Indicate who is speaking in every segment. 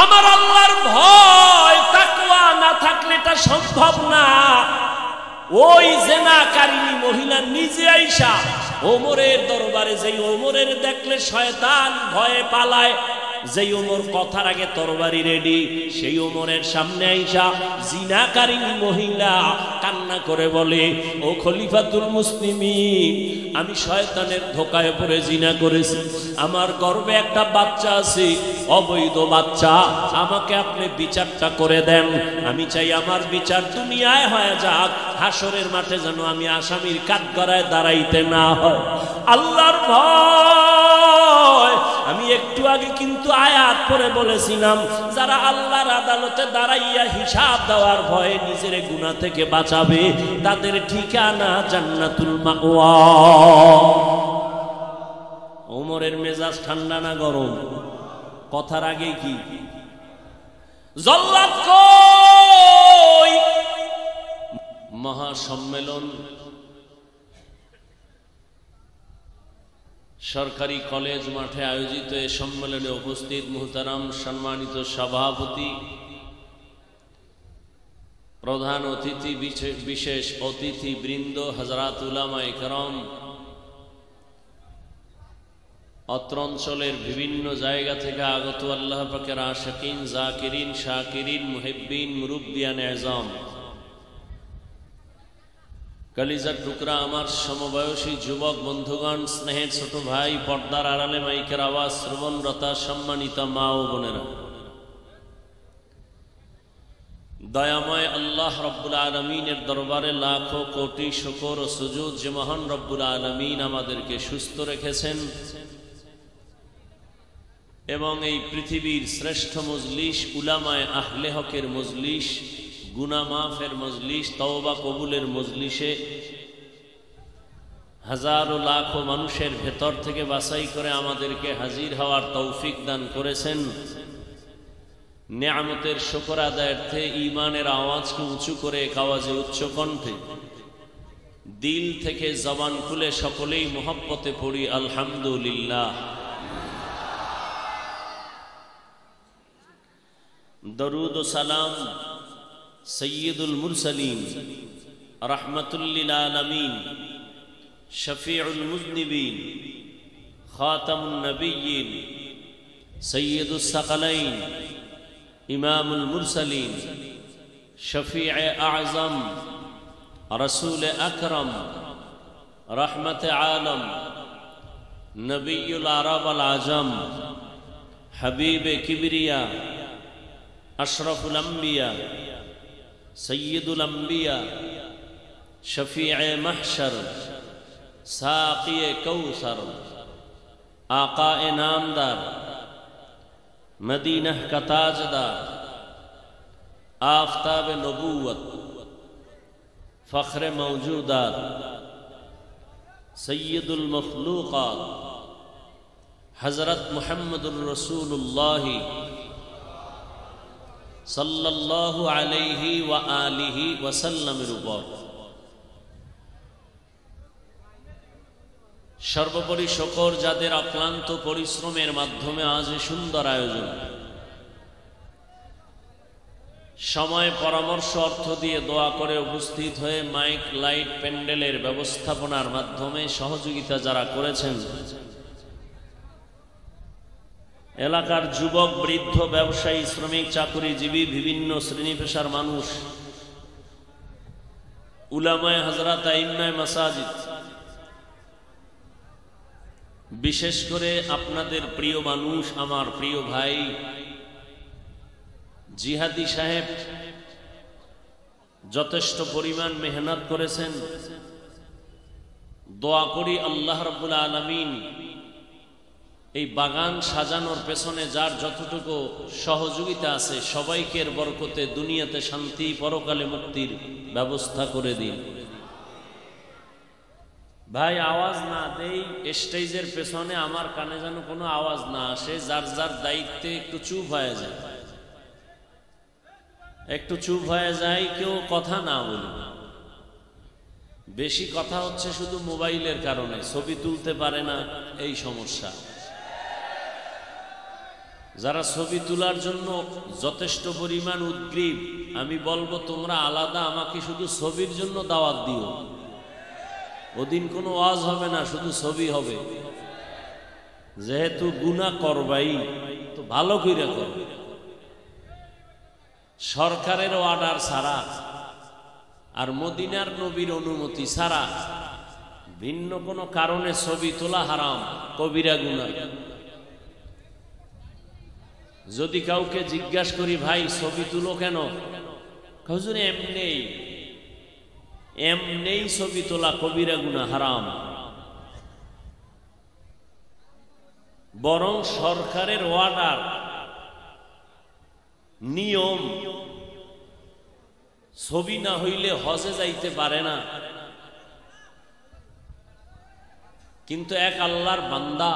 Speaker 1: আমার আল্লাহর ভয় তাকওয়া না থাকলে এটা সম্ভব না। ওই জেনাকারিনী মহিলা নিজে আইসা ওমরের দরবারে, যেই ওমরের দেখলে শয়তান ভয়ে পালায়, যেই ওমর কথার আগে তরবারি রেডি, সেই ওমরের সামনে আইসা জিনাকারিনী মহিলা কান্না করে বলে, ও খলিফাতুল মুসলিমিন, আমি শয়তানের ধোকায় পড়ে জিনা করেছি, আমার গর্ভে একটা বাচ্চা আছে, অবৈধ বাচ্চা, আমাকে আপনি বিচারটা করে দেন। আমি চাই আমার বিচার দুনিয়ায় হয়ে যাক, হাসরের মাঠে যেন আমি আসামির কাঠগড়ায় দাঁড়াইতে না হয়। আল্লাহর ভয়। আমি একটু আগে কিন্তু আয়াত পড়ে বলেছিলাম, যারা আল্লাহর আদালতে দাঁড়াইয়া হিসাব দেওয়ার ভয়ে নিজের গুনাহ থেকে বাঁচাবে, তাদের ঠিকানা জান্নাতুল মাওয়া। ওমরের মেজাজ ঠান্ডা না গরম? কথার আগে কি জল্লাদ কই? মহাসম্মেলন সরকারি কলেজ মাঠে আয়োজিত এ সম্মেলনে উপস্থিত মুহতারাম সম্মানিত সভাপতি, প্রধান অতিথি, বিশেষ অতিথি বৃন্দ, হযরত উলামায়ে কেরাম, অত্র অঞ্চলের বিভিন্ন জায়গা থেকে আগত আল্লাহ পাকের আশিকিন, জাকিরিন, শাকিরিন, মুহিব্বিন, মুরব্বিয়ান আযম, কলিজার টুকরা আমার সমবয়সী যুবক বন্ধুগণ, স্নেহের ছোট ভাই, পর্দার আড়ালে মাইকের আওয়াজ শ্রবণরতা সম্মানিত মা ও বোনেরা, দয়াময় আল্লাহ রব্বুল আলামিনের দরবারে লাখো কোটি শুকর ও সুজুদ যে মহান রব্বুল আলামিন আমাদেরকে সুস্থ রেখেছেন এবং এই পৃথিবীর শ্রেষ্ঠ মজলিস, উলামায়ে আহলে হকের মজলিস, গুনাহ মাফের মজলিস, তওবা কবুলের মজলিসে হাজারো লাখো মানুষের ভেতর থেকে বাছাই করে আমাদেরকে হাজির হওয়ার তৌফিক দান করেছেন। নেয়ামতের শুকর আদায়ার্থে ঈমানের আওয়াজকে উঁচু করে এক আওয়াজে উচ্চ কণ্ঠে দিল থেকে জবান খুলে সকলেই মুহাব্বতে পড়ি আলহামদুলিল্লাহ। দরুদ ও সালাম সৈয়দুল মুরসালিন, রাহমাতুল লিল আলামিন, শফিউল মুযনিবিন, খাতামুন নবিয়্যিন, সৈয়দুস সাকালাইন, ইমামুল মুরসালিন, শফিয়ে আযম, রাসূল আকরাম, রহমতে আলম, নবিয়ুল আরব আল আজম, হাবিবে কিবরিয়া, আশরাফুল আম্বিয়া, সৈয়দুল আম্বিয়া, শফিয়ে মাহশর, সাকিয়ে কৌসর, আকায়ে নামদার, মদীনা का ताजदार, आफताब नबूवत, फख्र मौजूदात, सय्यदुल मखलूक़ात, हज़रत मुहम्मदुर रसूलुल्लाह सल्लल्लाहु अलैहि व आलिहि वसल्लमेर उपর সর্বোপরি শকর যাদের অক্লান্ত পরিশ্রমের মাধ্যমে আজ সুন্দর আয়োজন, সময়, পরামর্শ, অর্থ দিয়ে দোয়া করে উপস্থিত হয়ে মাইক, লাইট, প্যান্ডেলের ব্যবস্থাপনার মাধ্যমে সহযোগিতা যারা করেছেন, এলাকার যুবক, বৃদ্ধ, ব্যবসায়ী, শ্রমিক, চাকুরিজীবী, বিভিন্ন শ্রেণী পেশার মানুষ, উলামায়ে হযরত, আইম্মায়ে মাসাজিদ, বিশেষ করে আপনাদের প্রিয় মানুষ, আমার প্রিয় ভাই জিহাদি সাহেব যথেষ্ট পরিমাণ মেহনত করেছেন। দোয়া করি আল্লাহ রাব্বুল আলামিন এই বাগান সাজানোর পেছনে যার যতটুকু সহযোগিতা আছে সবাইকে এর বরকতে দুনিয়াতে শান্তি, পরকালে মুক্তির ব্যবস্থা করে দিন। ভাই আওয়াজ না দেই, স্টেজের পেছনে আমার কানে যেন কোনো আওয়াজ না আসে, যার যার দায়িত্বে একটু চুপ হয়ে যায়, একটু চুপ হয়ে যায়, কেউ কথা না বলে। বেশি কথা হচ্ছে শুধু মোবাইলের কারণে, ছবি তুলতে পারে না, এই সমস্যা। যারা ছবি তোলার জন্য যথেষ্ট পরিমাণ উদ্গ্রীব, আমি বলবো তোমরা আলাদা আমাকে শুধু ছবির জন্য দাওয়াত দিও। ওদিন কোনো ওয়াজ হবে না, শুধু ছবি হবে। যেহেতু গুনাহ করবাই তো ভালো কইরা কর। সরকারের অর্ডার ছাড়া আর মদিনার নবীর অনুমতি ছাড়া ভিন্ন কোনো কারণে ছবি তোলা হারাম, কবিরা গুনাহ। যদি কাউকে জিজ্ঞাসা করি ভাই ছবি তুলো কেন, হুজুর এমনেই এমনেই ছবি তোলা কবিরা গুনাহ, হারাম। বরং সরকারের অর্ডার, নিয়ম, ছবি না হইলে হজে যাইতে পারে না। কিন্তু এক আল্লাহর বান্দা,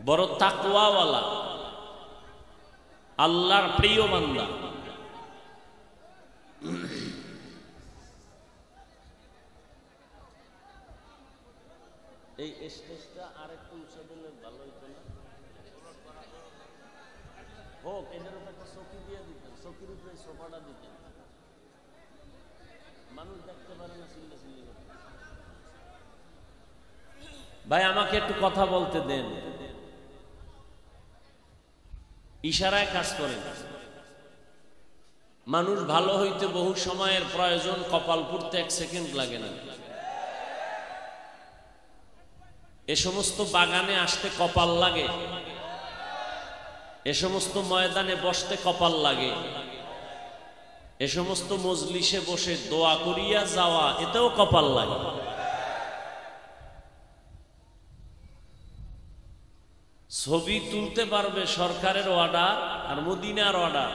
Speaker 1: বড় তাকওয়াওয়ালা, আল্লাহর প্রিয় বান্দা, এই স্টেজটা আরেকটু উঁচা দিলে ভালো হইতো না? হোক, এটার উপর একটা চকি দিয়ে দিতেন, চকির উপরে সোফাটা দিতেন, মানুষ দেখতে পারে না, চিল্লা চিল্লি করতে। ভাই আমাকে একটু কথা বলতে দেন, ইশারায় কাজ করেন। মানুষ ভালো হইতে বহু সময়ের প্রয়োজন, কপাল পুড়তে 1 সেকেন্ড লাগে না। এ সমস্ত বাগানে আসতে কপাল লাগে, এ সমস্ত ময়দানে বসতে কপাল লাগে, এ সমস্ত মজলিসে বসে দোয়া করিয়া যাওয়া, এতেও কপাল লাগে। ছবি তুলতে পারবে সরকারের অর্ডার আর মদিনার অর্ডার,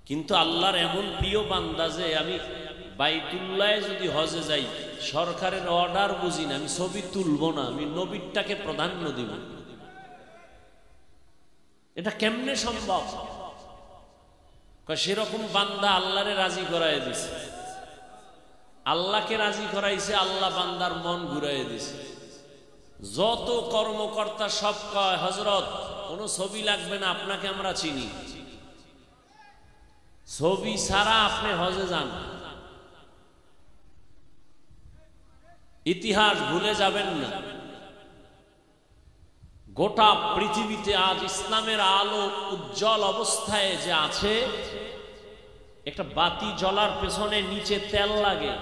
Speaker 1: কিন্তু আল্লাহর এমন প্রিয় বান্দা যে আমি বাইতুল্লাহে যদি হজে যাই, সরকারের অর্ডার বুঝি না, আমি ছবি তুলবো না, আমি নবীরটাকে প্রাধান্য দিব। এটা কেমনে সম্ভব? সেরকম বান্দা আল্লাহরে রাজি করাই দিছে, আল্লাহকে রাজি করাইছে, আল্লাহ বান্দার মন ঘুরাই দিছে। যত কর্মকর্তা সব কয় হযরত কোনো ছবি লাগবে না, আপনাকে আমরা চিনি, ছবি ছাড়া আপনি হজে যান, ইতিহাস ভুলে যাবেন না। গোটা পৃথিবীতে আজ ইসলামের আলো উজ্জ্বল অবস্থায় যে আছে, একটা বাতি জ্বলার পেছনে নিচে তেল লাগে,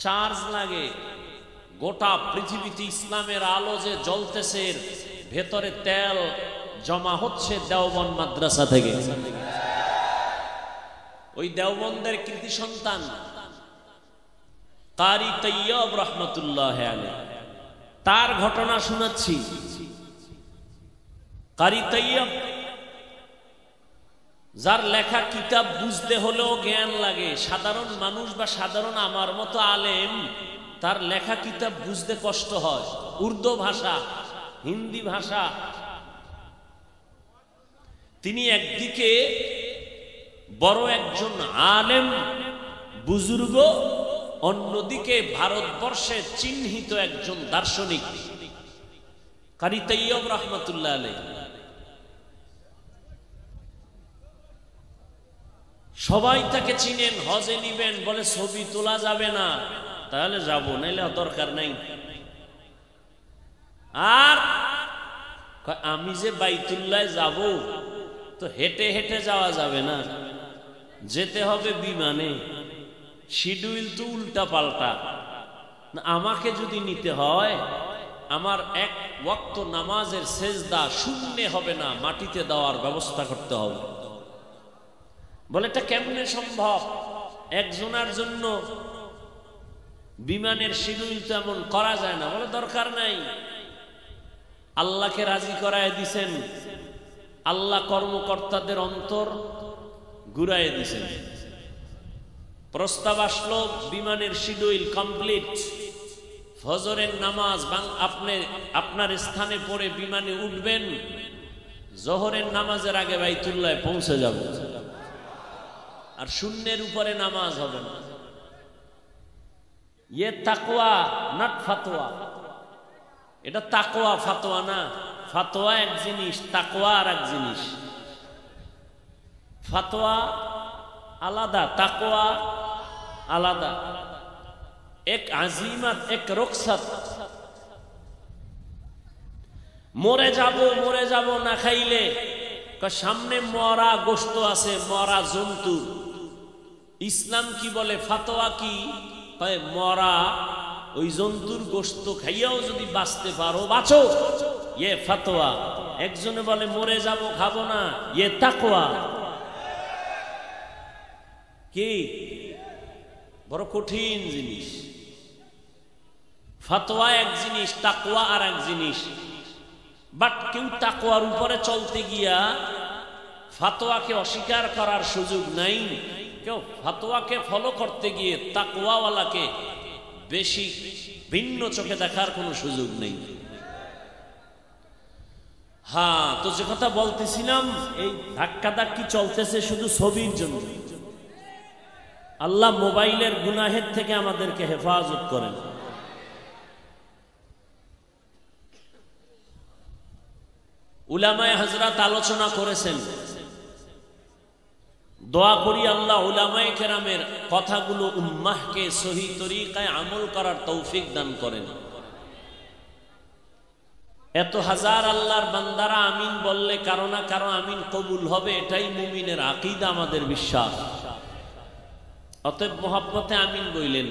Speaker 1: চার্জ লাগে। গোটা পৃথিবীতে ইসলামের আলো যে জ্বলতেছে, ভেতরে তেল জমা হচ্ছে দেওবন্দ মাদ্রাসা থেকে। ওই দেওবন্দের কৃতি সন্তান কারি তৈয়ব রহমতুল্লাহ আলাইহি, তার ঘটনা শোনাচ্ছি। কারি তৈয়ব, যার লেখা কিতাব বুঝতে হলেও জ্ঞান লাগে, সাধারণ মানুষ বা সাধারণ আমার মতো আলেম তার লেখা কিতাব বুঝতে কষ্ট হয়। উর্দু ভাষা, হিন্দি ভাষা। তিনি একদিকে বড় একজন আলেম বুজুর্গ, অন্যদিকে ভারতবর্ষে চিহ্নিত একজন দার্শনিক কারি তৈয়ব রহমতুল্লাহ আলাইহি। সবাই তাকে চিনেন, হজে নিবেন, বলে ছবি তোলা যাবে না, তাহলে যাব, নাইলে দরকার নাই। আর আমি যে বাইতুল্লাহে যাব, তো হেঁটে হেঁটে যাওয়া যাবে না, যেতে হবে বিমানে, শিডিউল তো উল্টা পাল্টা। আমাকে যদি নিতে হয়, আমার এক ওয়াক্ত নামাজের সেজদা শূন্য হবে না, মাটিতে দেওয়ার ব্যবস্থা করতে হবে। বলে এটা কেমনে সম্ভব? একজনের জন্য বিমানের শিডিউল তো এমন করা যায় না। বলে দরকার নাই, আল্লাহকে রাজি করায় দিছেন, আল্লাহ কর্মকর্তাদের অন্তর ঘুরায় দিছেন। প্রস্তাব আসলো, বিমানের শিডিউল কমপ্লিট, ফজরের নামাজ আপনি আপনার স্থানে পড়ে বিমানে উঠবেন, জোহরের নামাজের আগে বাইতুল্লাহে পৌঁছে যাব, আর শূন্যের উপরে নামাজ হবে না। ইয়ে তাকওয়া নট ফাতোয়া। এটা তাকওয়া, ফাতোয়া না। ফাতোয়া এক জিনিস, তাকওয়া আর এক জিনিস। ফাতোয়া আলাদা, তাকওয়া আলাদা। এক আজিমাত, এক রুখসাত। মরে যাব না খাইলে, সামনে মরা গোশত আছে, মরা জন্তু। ইসলাম কি বলে, ফাতোয়া কি? মরা ওই জন্তুর গোশত খাইয়াও যদি বাঁচতে পারো বাঁচো, ইয়ে ফাতোয়া। একজনে বলে মরে যাব খাবো না, ইয়ে তাকওয়া। কি বড় কঠিন জিনিস। ফাতোয়া এক জিনিস, তাকওয়া আর এক জিনিস। বাট কেউ তাকওয়ার উপরে চলতে গিয়া ফাতোয়াকে অস্বীকার করার সুযোগ নাই। কেউ ফাতোয়াকে ফলো করতে গিয়ে তাকওয়াওয়ালাকে বেশি ভিন্ন চোখে দেখার কোনো সুযোগ নেই। হ্যাঁ, তো যে কথা বলতেছিলাম, এই ধাক্কা ধাক্কি চলতেছে শুধু ছবির জন্য। আল্লাহ মোবাইলের গুনাহের থেকে আমাদেরকে হেফাজত করেন। উলামায়ে হযরত আলোচনা করেছেন, দোয়া করি আল্লাহ উলামায়ে কেরামের কথাগুলো উম্মাহকে সহি তরিকায় আমল করার তৌফিক দান করেন। এত হাজার আল্লাহর বান্দারা আমিন বললে কারো না কারো আমিন কবুল হবে, এটাই মুমিনের আকীদা, আমাদের বিশ্বাস। অতএব মোহাব্বতে আমিন বললেন।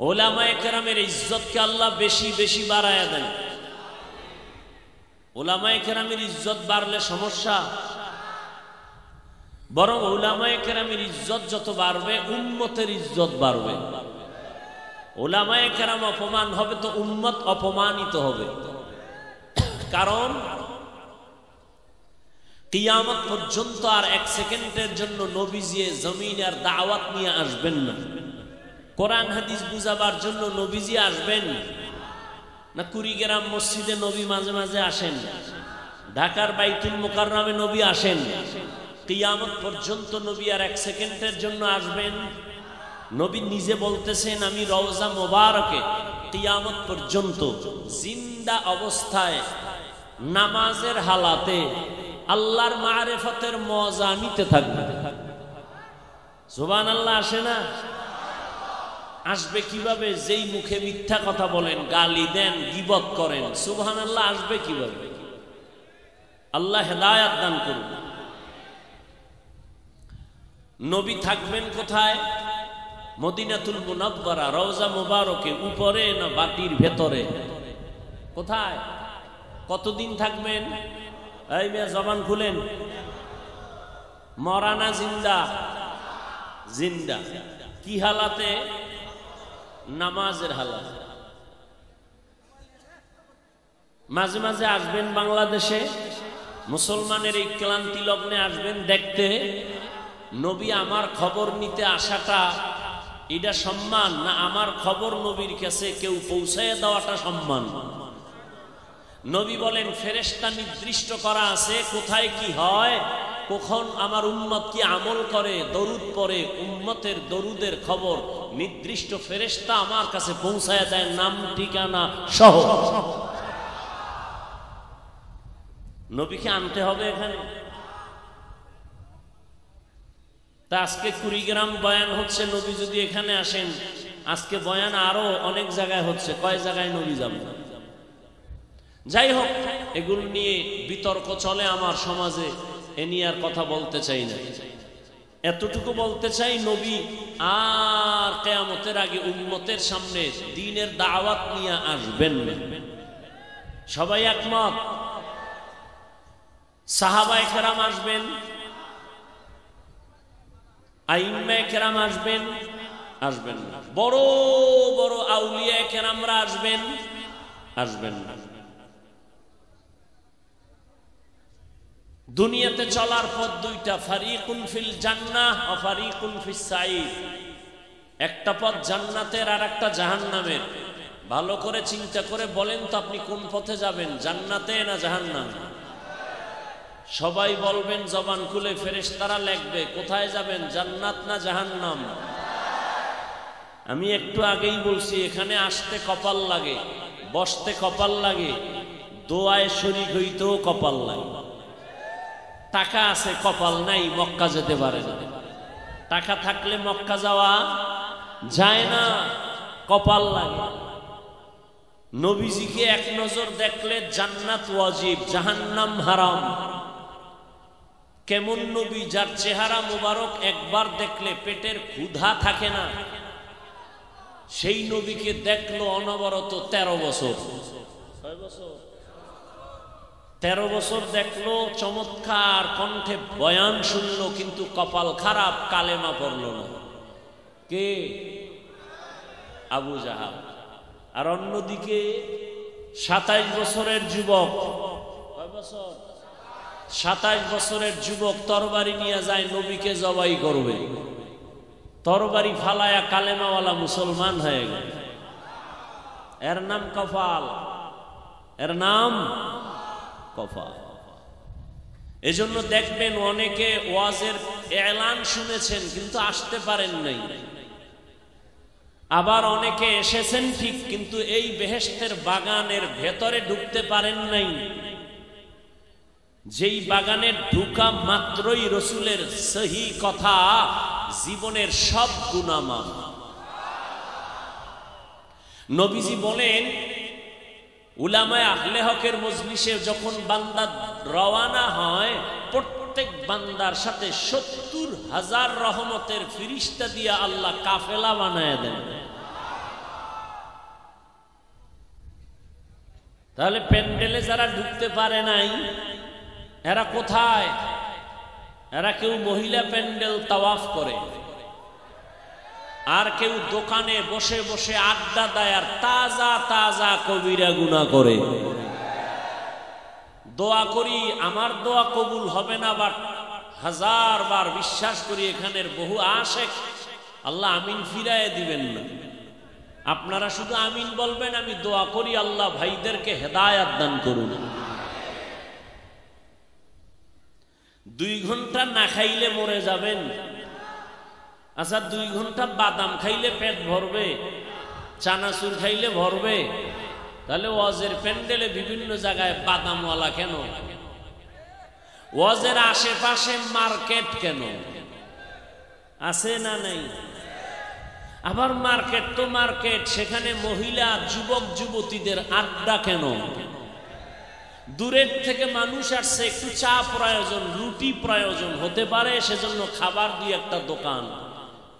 Speaker 1: উলামায়ে কেরামের ইজ্জতকে আল্লাহ বেশি বেশি বাড়ায়া দেন। উলামায়ে কেরামের ইজ্জত বাড়লে সমস্যা, বরং উলামায়ে কেরামের ইজ্জত যত বাড়বে উম্মতের ইজ্জত বাড়বে। উলামায়ে কেরাম অপমান হবে তো উম্মত অপমানিত হবে। কারণ কিয়ামত পর্যন্ত আর এক সেকেন্ডের জন্য নবীজি জমিনে আর দাওয়াত নিয়ে আসবেন না। কোরআন হাদিস বুঝাবার জন্য নবীজি আসবেন না। কুড়িগ্রাম মসজিদে নবী মাঝে মাঝে আসেন, ঢাকার বাইতুল মুকাররমে নবী আসেন। কিয়ামত পর্যন্ত নবী আর এক সেকেন্ডের জন্য আসবেন? নবী নিজে বলতেছেন, আমি রওজা মোবারকে কিয়ামত পর্যন্ত জিন্দা অবস্থায় নামাজের হালাতে আল্লাহর মারিফতের মজা নিতে থাকবে। সুবহানাল্লাহ। আসে না? আসবে কিভাবে? যেই মুখে মিথ্যা কথা বলেন, গালি দেন, গীবত করেন, সুবহানাল্লাহ আসবে কিভাবে? আল্লাহ হেদায়েত দান করুন। নবী থাকবেন কোথায়? মদিনাতুল মুনাওয়ারা, রওজা মুবারকে, উপরে না বাটির ভেতরে? কোথায়? কতদিন থাকবেন? এই মেয়ে জবান খুলেন। মরা না জিন্দা? জিন্দা। কি হালাতে? নামাজের হালাত। মাঝে মাঝে আসবেন বাংলাদেশে, মুসলমানের এই ক্লান্তি লগ্নে আসবেন দেখতে। নবী আমার খবর নিতে আসাটা এটা সম্মান না আমার খবর নবীর কাছে কেউ পৌঁছায় দেওয়াটা সম্মান? নবী বলেন ফেরেশতা নির্দিষ্ট করা আছে কোথায় কি হয়, কখন আমার উম্মত কি আমল করে, দরুদ পড়ে, উম্মতের দরুদের খবর নির্দিষ্ট ফেরেশতা আমার কাছে পৌঁছায় দেয়, নাম ঠিকানা সহ। নবীকে আনতে হবে এখানে। তা আজকে কুড়িগ্রাম বয়ান হচ্ছে, নবী যদি এখানে আসেন, আজকে বয়ান আরো অনেক জায়গায় হচ্ছে, কয় জায়গায় নবী যাবে? যাই হোক, এগুলো নিয়ে বিতর্ক চলে আমার সমাজে, এ নিয়ে আর কথা বলতে চাই না। এতটুকু বলতে চাই, নবী আর কিয়ামতের আগে উম্মতের সামনে দ্বীনের দাওয়াত নিয়ে আসবেন না। সবাই একমত? সাহাবায়ে কেরাম আসবেন, আইম্মায়ে কেরাম আসবেন, আসবেন না। বড় বড় আউলিয়ায়ে কেরামরা আসবেন, আসবেন না। দুনিয়াতে চলার পথ দুইটা, ফারিকুন ফিল জান্নাহ ওয়া ফারিকুন ফিস সাঈর। একটা পথ জান্নাতের আর একটা জাহান্নামের। ভালো করে চিন্তা করে বলেন তো আপনি কোন পথে যাবেন, জান্নাতে না জাহান্নামে? সবাই বলবেন জবান খুলে, ফেরেশতারা লিখবে কোথায় যাবেন, জান্নাত না জাহান্নাম? আমি একটু আগেই বলছি এখানে আসতে কপাল লাগে, বসতে কপাল লাগে, দোয়ায় শরীক হইতেও কপাল লাগে। টাকা আছে কপাল নাই, মক্কা যেতে পারে না। টাকা থাকলে মক্কা যাওয়া যায় না, কপাল লাগে। নবীজিকে এক নজর দেখলে জান্নাত ওয়াজিব, জাহান্নাম হারাম। কেমন নবী, যার চেহারা মুবারক একবার দেখলে পেটের ক্ষুধা থাকে না, সেই নবীকে দেখলো অনবরত 13 বছর। 13 বছর দেখলো, চমৎকার কণ্ঠে বয়ান শুনলো, কিন্তু কপাল খারাপ, কালেমা পড়ল না। কে? আবু জাহাল। আর অন্যদিকে 27 বছরের যুবক, 27 বছরের যুবক তরবারি নিয়ে যায়, নবীকে জবাই করবে। তরবারি ফালায়া কালেমাওয়ালা মুসলমান হয়ে গেল। এর নাম কফাল, এর নাম কফাল। এজন্য দেখবেন অনেকে ওয়াজের এলান শুনেছেন কিন্তু আসতে পারেন নাই, আবার অনেকে এসেছেন ঠিক কিন্তু এই বেহেশতের বাগানের ভেতরে ঢুকতে পারেন নাই, যেই বাগানে ঢুকা মাত্রই রসুলের সহি কথা জীবনের সব গুনাহ মাফ। নবীজি বলেন, উলামায়ে আহলে হকের মজলিসে যখন বান্দা রওয়ানা হয়, প্রত্যেক বান্দার সাথে 70,000 রহমতের ফিরিস্তা দিয়ে আল্লাহ কাফেলা বানায় দেন। তাহলে প্যান্ডেলে যারা ঢুকতে পারে নাই, এরা কোথায়? এরা কেউ মহিলা প্যান্ডেল তাওয়াফ করে, আর কেউ দোকানে বসে বসে আড্ডা দেয় আর তাজা তাজা কবিরা গুনাহ করে। দোয়া করি, আমার দোয়া কবুল হবে না, বাট 1000 বার বিশ্বাস করি এখানের বহু আশেক আল্লাহ আমিন ফিরায় দিবেন না। আপনারা শুধু আমিন বলবেন, আমি দোয়া করি আল্লাহ ভাইদেরকে হেদায়েত দান করুন। 2 ঘন্টা না খাইলে মরে যাবেন। আচ্ছা 2 ঘন্টা বাদাম খাইলে পেট ভরবে, চানাচুর খাইলে ভরবে, তাহলে ওয়াজের প্যান্ডেলে বিভিন্ন জায়গায় বাদামওয়ালা কেন? ওয়াজের আশেপাশে মার্কেট কেন? আছে না নাই? আবার মার্কেট তো মার্কেট, সেখানে মহিলা যুবক যুবতীদের আড্ডা কেন? দূরের থেকে মানুষ আসছে, একটু চা প্রয়োজন, রুটি প্রয়োজন হতে পারে, সেজন্য খাবার দিয়ে একটা দোকান,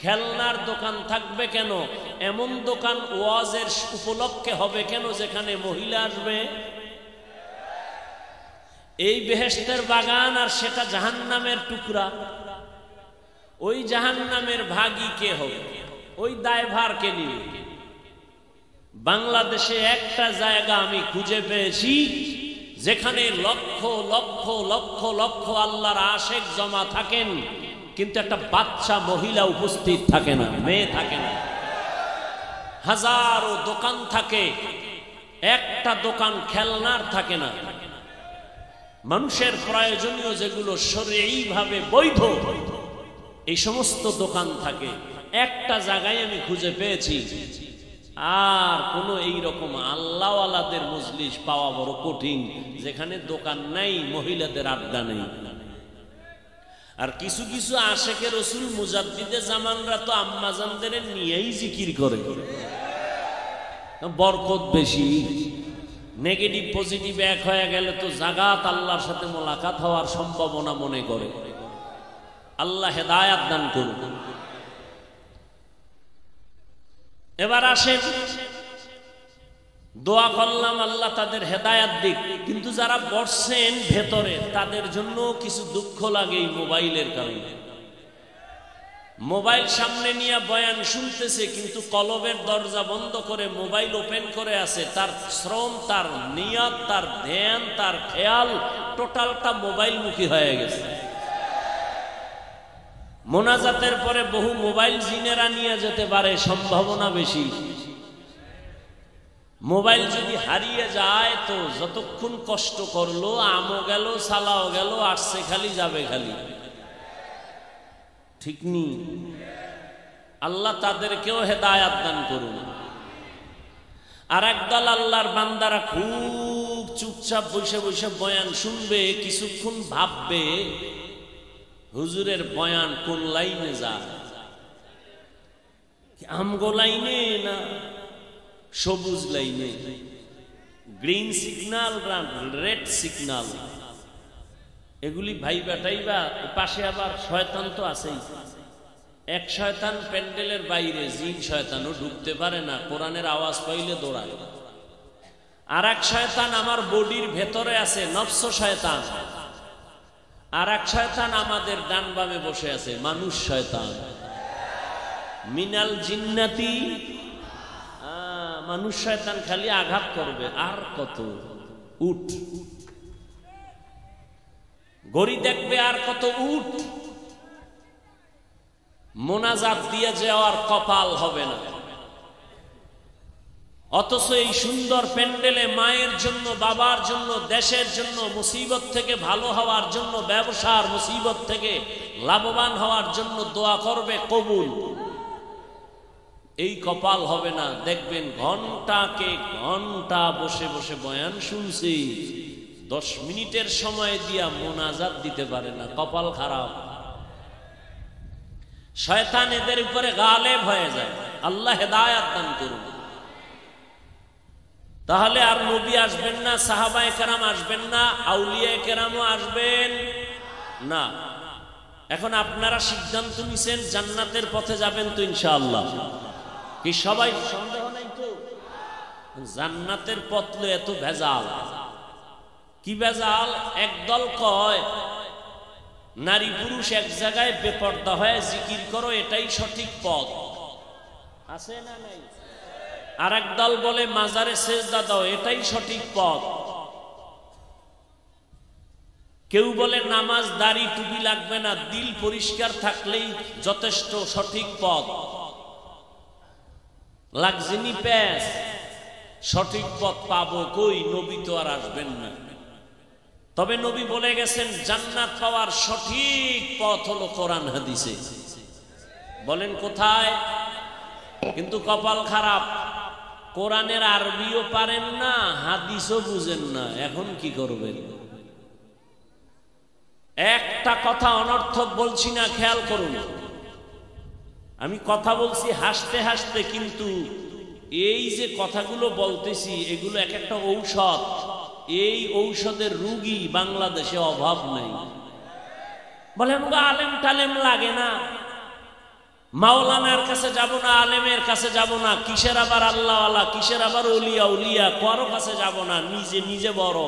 Speaker 1: খেলনার দোকান থাকবে কেন? এমন দোকান ওয়াজের উপলক্ষে হবে কেন যেখানে মহিলা আসবে? এই বেহেশতের বাগান আর সেটা জাহান্নামের টুকরা। ওই জাহান্নামের ভাগী কে হবে? ওই দায়ভার কে নিবে? বাংলাদেশে একটা জায়গা আমি খুঁজে পেয়েছি যেখানে লক্ষ লক্ষ লক্ষ লক্ষ আল্লাহর আশেক জমা থাকেন, কিন্তু একটা বাচ্চা মহিলা উপস্থিত থাকে না, মেয়ে থাকে না। হাজারো দোকান থাকে, একটা দোকান খেলনার থাকে না। মানুষের প্রয়োজনীয় যেগুলো শরঈ ভাবে বৈধ, এই সমস্ত দোকান থাকে। একটা জায়গায় আমি খুঁজে পেয়েছি, আর কোন এইরকম আল্লাহওয়ালাদের মজলিস পাওয়া বড় কঠিন, যেখানে দোকান নাই, মহিলাদের আড্ডা নেই। আর কিছু কিছু আশেকে রসুল মুজাদ্দিদে জামানরা তো আম্মাজানদের নিয়েই জিকির করে, বরকত বেশি। নেগেটিভ পজিটিভ এক হয়ে গেলে তো জাগাত আল্লাহর সাথে মোলাকাত হওয়ার সম্ভাবনা মনে করে। আল্লাহ হেদায়াত দান করুন। এবার আসেন, দোয়া করলাম আল্লাহ তাদের হেদায়াত দিক, কিন্তু যারা বসছেন ভেতরে তাদের জন্য কিছু দুঃখ লাগে এই মোবাইলের কারণে। মোবাইল সামনে নিয়ে বয়ান শুনতেছে, কিন্তু কলবের দরজা বন্ধ করে মোবাইল ওপেন করে আছে। তার শ্রম, তার নিয়ত, তার ধ্যান, তার খেয়াল টোটালটা মোবাইল মুখী হয়ে গেছে। মোনাজাতের পরে বহু মোবাইল জিনেরা নিয়ে যেতে পারে, সম্ভাবনা বেশি। মোবাইল যদি হারিয়ে যায় তো যতক্ষণ কষ্ট করলো, আমও গেল, সালাও গেল, আসছে খালি যাবে খালি। ঠিক নি? আল্লাহ তাদেরকেও হেদায়াত দান করুন। আর একদল আল্লাহর বান্দারা খুব চুপচাপ বসে বসে বয়ান শুনবে, কিছুক্ষণ ভাববে হুজুরের বয়ান কোন লাইনে যায়, আমগো লাইনে না সবুজ লাইনে, গ্রিন সিগন্যাল রেড সিগন্যাল, এগুলি ভাইবা টাইবা। পাশে আবার শয়তান তো আছেই, এক শয়তান প্যান্ডেলের বাইরে, জিন শয়তানও ঢুকতে পারে না, কোরআনের আওয়াজ পাইলে দৌড়ায়। আর এক শয়তান আমার বডির ভেতরে আছে, নফস শয়তান। আর এক শয়তান আমাদের ডান বামে বসে আছে, মানুষ শয়তান। মিনাল জিন্নাতি, মানুষ শয়তান খালি আঘাত করবে। আর কত উঠ, গড়ি দেখবে আর কত উঠ, মোনাজাত দিয়ে যাওয়ার কপাল হবে না। অথচ এই সুন্দর প্যান্ডেলে মায়ের জন্য, বাবার জন্য, দেশের জন্য, মুসিবত থেকে ভালো হওয়ার জন্য, ব্যবসার মুসিবত থেকে লাভবান হওয়ার জন্য দোয়া করবে, কবুল। এই কপাল হবে না। দেখবেন ঘন্টাকে ঘন্টা বসে বসে বয়ান শুনছি, 10 মিনিটের সময় দিয়া মোনাজাত দিতে পারে না, কপাল খারাপ। শয়তান এদের উপরে গালেব হয়ে যায়। আল্লাহ হেদায়াত দান করুন। তাহলে আর নবী আসবেন না, সাহাবায়ে কেরাম আসবেন না, আউলিয়ায়ে কেরামও আসবেন না। এখন আপনারা সিদ্ধান্ত নিছেন জান্নাতের পথে যাবেন তো ইনশাআল্লাহ? কি সবাই? সন্দেহ নাই তো? জান্নাতের পথ এত ভেজাল, কি ভেজাল? একদল কয় নারী পুরুষ এক জায়গায় বেপর্দা হয়ে জিকির করো, এটাই সঠিক পথ, আছে না নাই? আর একদল বলে মাজারে সেজদা দাও, এটাই সঠিক পথ। কেউ বলে নামাজ, দাড়ি, টুপি লাগবে না, দিল পরিষ্কার থাকলেই যথেষ্ট, সঠিক পথ। লাগজিনি প্যাস, সঠিক পথ পাবো কই? নবী তো আর আসবেন না। তবে নবী বলে গেছেন জান্নাত পাওয়ার সঠিক পথ হলো কোরআন হাদিসে। বলেন কোথায়? কিন্তু কপাল খারাপ, কোরআনের আরবিও পারেন না, হাদিসও বুঝেন না। এখন কি করবেন? একটা কথা অনর্থক বলছি না, খেয়াল করুন। আমি কথা বলছি হাসতে হাসতে, কিন্তু এই যে কথাগুলো বলতেছি এগুলো এক একটা ঔষধ। এই ঔষধের রুগী বাংলাদেশে অভাব নেই। বলে আমাকে আলেম টালেম লাগে না, মাওলানার কাছে যাব না, আলেমের কাছে যাব না, কিসের আবার আল্লাহওয়ালা, কিসের আবার ওলিয়া উলিয়া, কারো কাছে যাব না, নিজে নিজে বড়।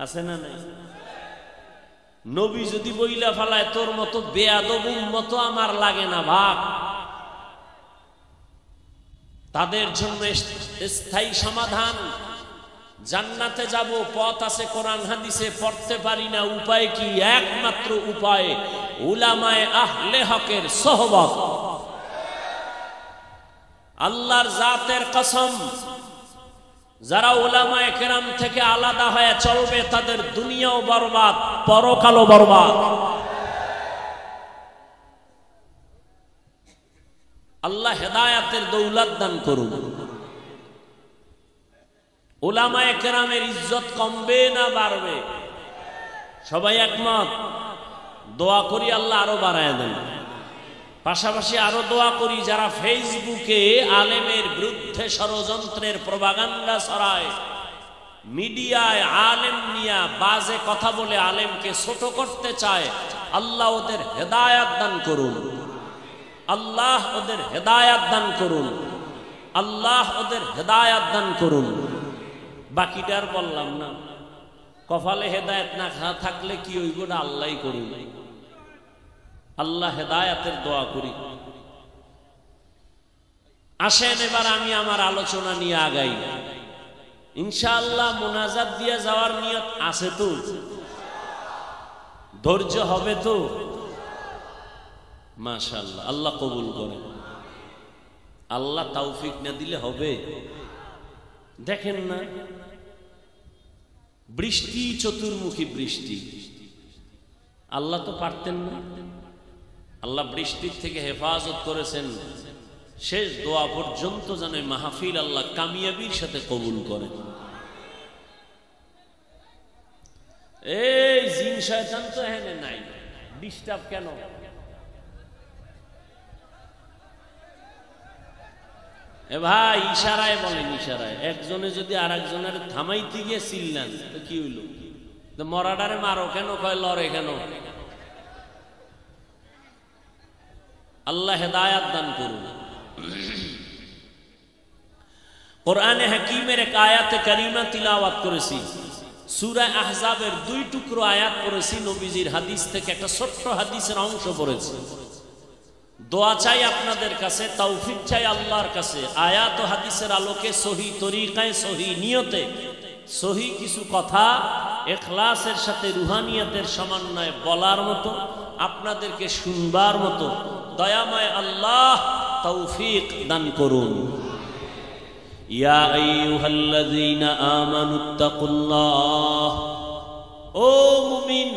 Speaker 1: আছে না নাই? নবী যদি বইলা ফালায় তোর মতো বেয়াদব উম্মত আমার লাগে না ভাগ। তাদের জন্য স্থায়ী সমাধান, জান্নাতে যাব, পথ আছে কোরআন হাদিসে, পড়তে পারি না, উপায় কি? একমাত্র উপায় উলামায়ে আহলে হকের সোহবত। আল্লাহর জাতের কসম, যারা উলামায়ে কেরাম থেকে আলাদা হয়ে চলবে তাদের দুনিয়াও বরবাদ, পরকালও বরবাদ। আল্লাহ হেদায়াতের দৌলত দান করুন। উলামায়ে কেরামের ইজ্জত কমবে না বাড়বে? সবাই একমত? দোয়া করি আল্লাহ আরো বাড়ায় দেন। পাশাপাশি আরো দোয়া করি যারা ফেসবুকে আলেমের বিরুদ্ধে ষড়যন্ত্রের প্রপাগান্ডা ছড়ায়, মিডিয়ায় আলেম নিয়া বাজে কথা বলে আলেমকে ছোট করতে চায়, আল্লাহ ওদের হেদায়াত দান করুন। আল্লাহ ওদের হেদায়াত দান করুন। আল্লাহ ওদের হেদায়াত দান করুন। বাকিটা আর বললাম না। কপালে হেদায়েত না থাকলে কি হইব না আল্লাহই করুন। আল্লাহ হেদায়েতের দোয়া করি। আসেন এবার আমি আমার আলোচনা নিয়ে আগাই। ইনশাআল্লাহ মুনাজাত দিয়ে যাওয়ার নিয়ত আছে তো? ধৈর্য হবে তো? মাশাআল্লাহ, আল্লাহ কবুল করেন। আল্লাহ তৌফিক না দিলে হবে? দেখেন না, বৃষ্টি, চতুর্মুখী বৃষ্টি। আল্লাহ তো পারতেন না? আল্লাহ বৃষ্টির থেকে হেফাজত করেছেন, শেষ দোয়া পর্যন্ত যেন মাহফিল আল্লাহ কামিয়াবির সাথে কবুল করেন। এই জিন শয়তান তো এখানে নাই, ডিস্টার্ব কেন? এ ভাই ইশারায় বলেন, ইশারায়। একজনে যদি আর একজনের থামাইতে গিয়ে চিল্লান তো কি হইল? মরাডারে মারো কেন, কয় লড়ে কেন? আল্লাহ হেদায়াত দান করুন। কোরআনে হাকিমের এক আয়াতে কারিমা তিলাওয়াত করেছি, সূরা আহজাবের 2 টুকরো আয়াত পড়েছি, নবীজির হাদিস থেকে একটা ছোট্ট হাদিসের অংশ পড়েছি। দোয়া চাই আপনাদের কাছে, তৌফিক চাই আল্লাহর কাছে, আয়াত ও হাদিসের আলোকে সহি তরিকায়, সহি নিয়তে, সহি কিছু কথা ইখলাসের সাথে রুহানিয়াতের সমন্বয়ে বলার মতো, আপনাদেরকে শুনবার মতো দয়াময় আল্লাহ তৌফিক দান করুন। ইয়া আইয়ুহাল্লাযীনা আমানুত্তাকুল্লাহ, ও মুমিন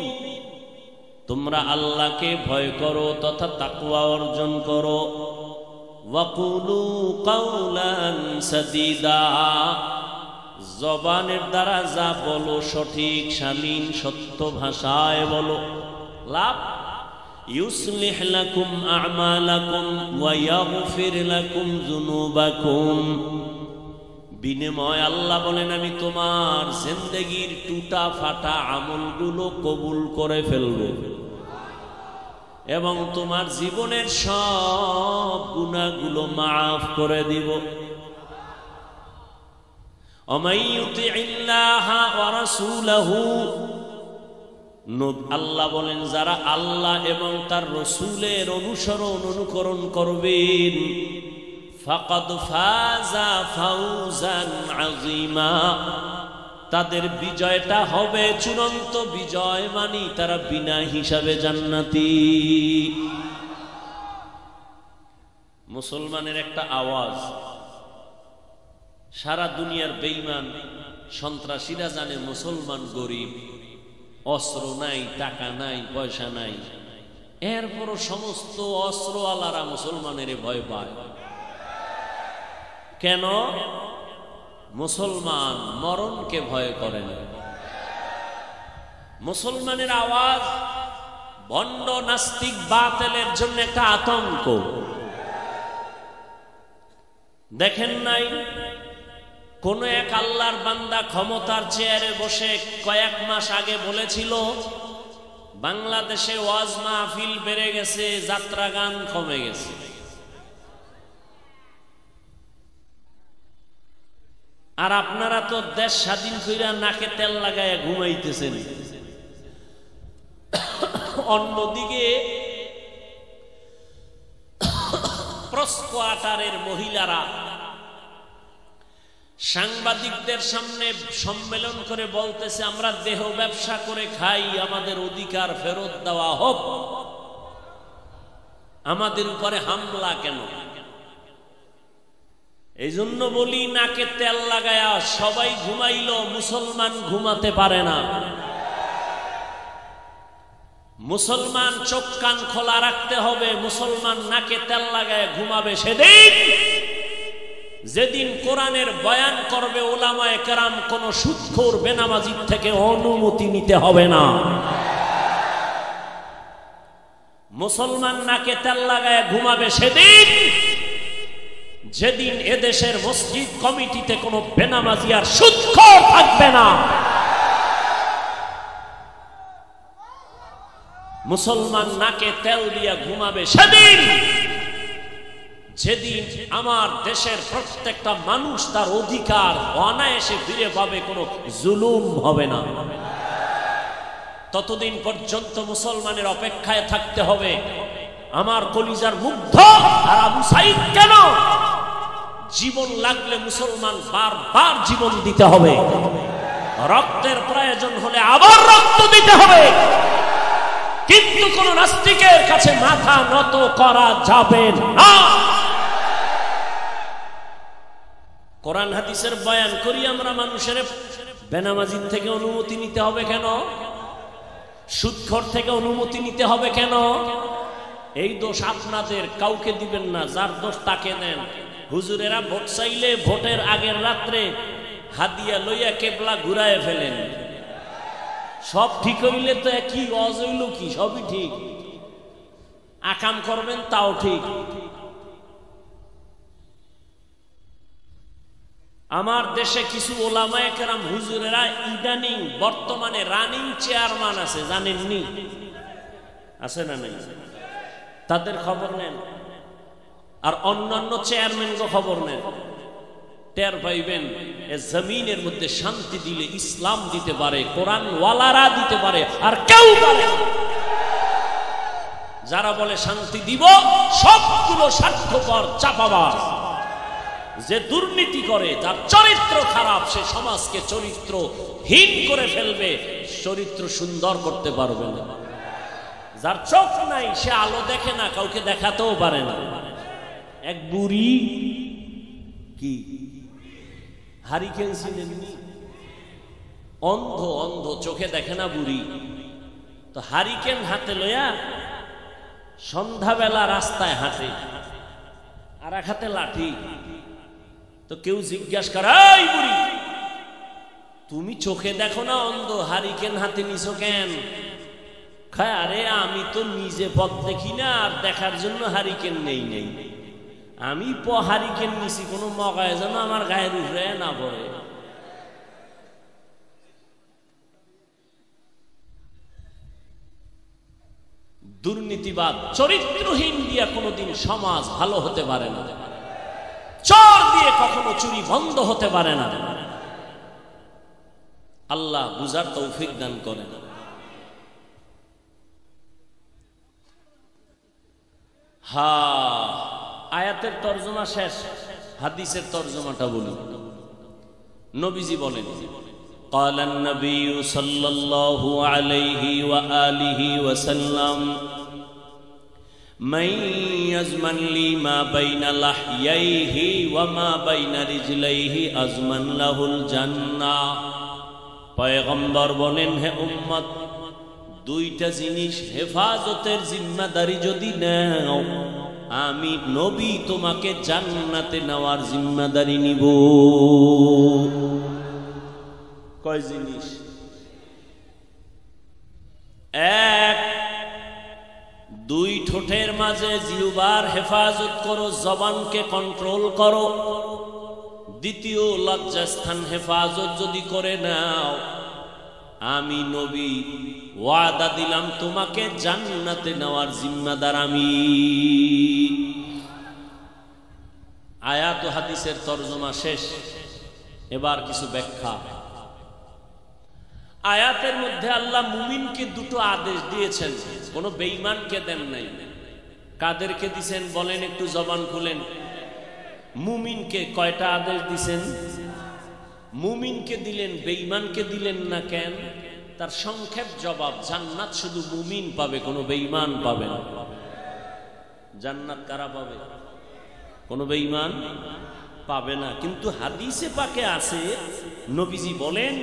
Speaker 1: তোমরা আল্লাহকে ভয় করো তথা তাকওয়া অর্জন করো। ওয়াকুলু কাওলান সাদীদা, জবানের দ্বারা যা বলো সঠিক শালীন সত্য ভাষায় বলো। লাভ, ইউসলিহ লাকুম আমালাকুম ওয়া ইয়াগফির লাকুম যুনুবাকুম, বিনিময় আল্লাহ বলেন আমি তোমার জিন্দেগীর টুটা ফাটা আমলগুলো কবুল করে ফেলব এবং তোমার জীবনের সব গুনাহগুলো মাফ করে দিব। অমাইয়ুতিল্লাহা ওয়া রাসূলাহু, আল্লাহ বলেন যারা আল্লাহ এবং তার রাসূলের অনুসরণ অনুকরণ করবেন, ফাকাদ ফাজা ফাউজান আযীমা, তাদের বিজয়টা হবে চূড়ান্ত বিজয়, মানে তারা বিনা হিসাবে জান্নাতি। মুসলমানের একটা আওয়াজ সারা দুনিয়ার বেঈমান সন্ত্রাসীরা জানে মুসলমান গরিব, অস্ত্র নাই, টাকা নাই, পয়সা নাই, এরপরও সমস্ত অস্ত্রওয়ালারা মুসলমানের ভয় পায়। কেন? মুসলমান মরণকে ভয় করে না। মুসলমানের আওয়াজ ভণ্ড নাস্তিক বাতিলের জন্য একটা আতঙ্ক। দেখেন নাই কোন এক আল্লাহর বান্দা ক্ষমতার চেয়ারে বসে কয়েক মাস আগে বলেছিল বাংলাদেশে ওয়াজ মাহফিল বেড়ে গেছে, যাত্রা গান কমে গেছে। আর আপনারা তো দেশ স্বাধীন কইরা নাকে তেল লাগায় ঘুমাইতেছেন। অন্যদিকে প্রস্কোয়াটারের মহিলারা সাংবাদিকদের সামনে সম্মেলন করে বলতেছে আমরা দেহ ব্যবসা করে খাই, আমাদের অধিকার ফেরত দেওয়া হোক, আমাদের উপরে হামলা কেন? এই জন্য বলি নাকে তেল লাগায়া সবাই ঘুমাইলো, মুসলমান ঘুমাতে পারে না। মুসলমান চোখ কান খোলা রাখতে হবে। মুসলমান নাকে তেল লাগায় ঘুমাবে সেদিন যেদিন কোরআনের বয়ান করবে উলামায়ে কেরাম, কোন সুদখোর বেনামাজির থেকে অনুমতি নিতে হবে না। মুসলমান নাকে তেল লাগায় ঘুমাবে সেদিন যেদিন এদেশের মসজিদ কমিটিতে কোনো বেনামাজি আর সুদখোর থাকবে না। মুসলমান নাকে তেল দিয়া ঘুমাবে সেদিন যেদিন আমার দেশের প্রত্যেকটা মানুষ তার অধিকার অনায়াসে ফিরে পাবে, কোনো জুলুম হবে না। ততদিন পর্যন্ত মুসলমানের অপেক্ষায় থাকতে হবে। আমার কলিজার মুগ্ধ আর আবু সাইদ কেন? জীবন লাগলে মুসলমান বারবার জীবন দিতে হবে, রক্তের প্রয়োজন হলে আবার রক্ত দিতে হবে, কিন্তু কোন নাস্তিকের কাছে মাথা নত করা যাবে না। কোরআন হাদিসের বয়ান করি আমরা মানুষের, বেনামাজির থেকে অনুমতি নিতে হবে কেন? সুদখোর থেকে অনুমতি নিতে হবে কেন? এই দোষ আপনাদের, কাউকে দিবেন না, যার দোষ তাকে দেন। হুজুরেরা ভোট চাইলে ভোটের আগের রাত্রে হাদিয়া লইয়া কেবলা ঘুরায় ফেলেন। সব ঠিক হইলে তো কি অজ হইল কি, সবই ঠিক। আকাম করবেন তাও ঠিক। আমার দেশে কিছু ওলামায়ে কেরাম হুজুরেরা ইদানিং বর্তমানে রানিং চেয়ারম্যান আছে, জানেননি? আছে না নাই? তাদের খবর নেন, আর অন্যান্য চেয়ারম্যানকে খবর নেন। টের পাইবেন এ জমিনের মধ্যে শান্তি দিলে ইসলাম দিতে পারে, কোরআন ওয়ালারা দিতে পারে, আর কেউ পারে না। যারা বলে শান্তি দিব সবগুলো স্বার্থপর, চাপাবাজ। যে দুর্নীতি করে, যার চরিত্র খারাপ, সে সমাজকে চরিত্রহীন করে ফেলবে, চরিত্র সুন্দর করতে পারবে না। যার চোখ নাই, সে আলো দেখে না, কাউকে দেখাতেও পারে না। এক বুড়ি কি হারিকেন ছিলেননি, অন্ধ, অন্ধ, চোখে দেখে না বুড়ি, তো হারিকেন হাতে লইয়া সন্ধ্যাবেলা রাস্তায় হাঁটে, আর এক হাতে লাঠি। তো কেউ জিজ্ঞাসা করে, এই বুড়ি তুমি চোখে দেখো না, অন্ধ, হারিকেন হাতে নিছো কেন? খায়, আরে আমি তো নিজে পথ দেখি না, আর দেখার জন্য হারিকেন নেই। আমি হারিকেন নিছি কোনো মগায় যেন আমার গায়ের উপরে না পড়ে। দুর্নীতিবাদ, চরিত্রহীন দিয়া কোনোদিন সমাজ ভালো হতে পারে না। চোর দিয়ে কখনো চুরি বন্ধ হতে পারে না। আল্লাহ বুঝার তৌফিক দান করেন। আয়াতের তর্জমা শেষ, হাদিসের তর্জমাটা বলি। নবীজি বলেন, قال النبي صلى الله عليه وآله وسلم من يزمن لي ما بين لحييه وما بين رجليه أزمن له الجنة। পয়গম্বর বলেন, হে উম্মত, দুইটা জিনিস হেফাজতের জিম্মাদারি যদি নাও, আমি নবী তোমাকে জান্নাতে নেওয়ার জিম্মাদারি নিব। কয় জিনিস? এক, দুই ঠোঁটের মাঝে জিহ্বার হেফাজত করো, জবানকে কন্ট্রোল করো। দ্বিতীয়, লজ্জাস্থান হেফাজত যদি করে নাও, আমি নবী ওয়াদা দিলাম তোমাকে জান্নাতে নেওয়ার জিম্মাদার আমি। আয়াত ও হাদিসের তরজমা শেষ, এবার কিছু ব্যাখ্যা। আয়াতের মধ্যে আল্লাহ মুমিনকে দুটো আদেশ দিয়েছেন, কোনো বেঈমানকে দেন নাই। কাদেরকে দিছেন বলেন একটু, জবান খুলেন। মুমিনকে কয়টা আদেশ দিছেন? মুমিনকে দিলেন, বেঈমানকে দিলেন না কেন? তার সংক্ষেপ জবাব, জান্নাত শুধু মুমিন পাবে, কোনো বেঈমান পাবে না। জান্নাত কারা পাবে? কোনো বেঈমান পাবে না। কিন্তু হাদিসে পাকে আছে, নবীজি বলেন,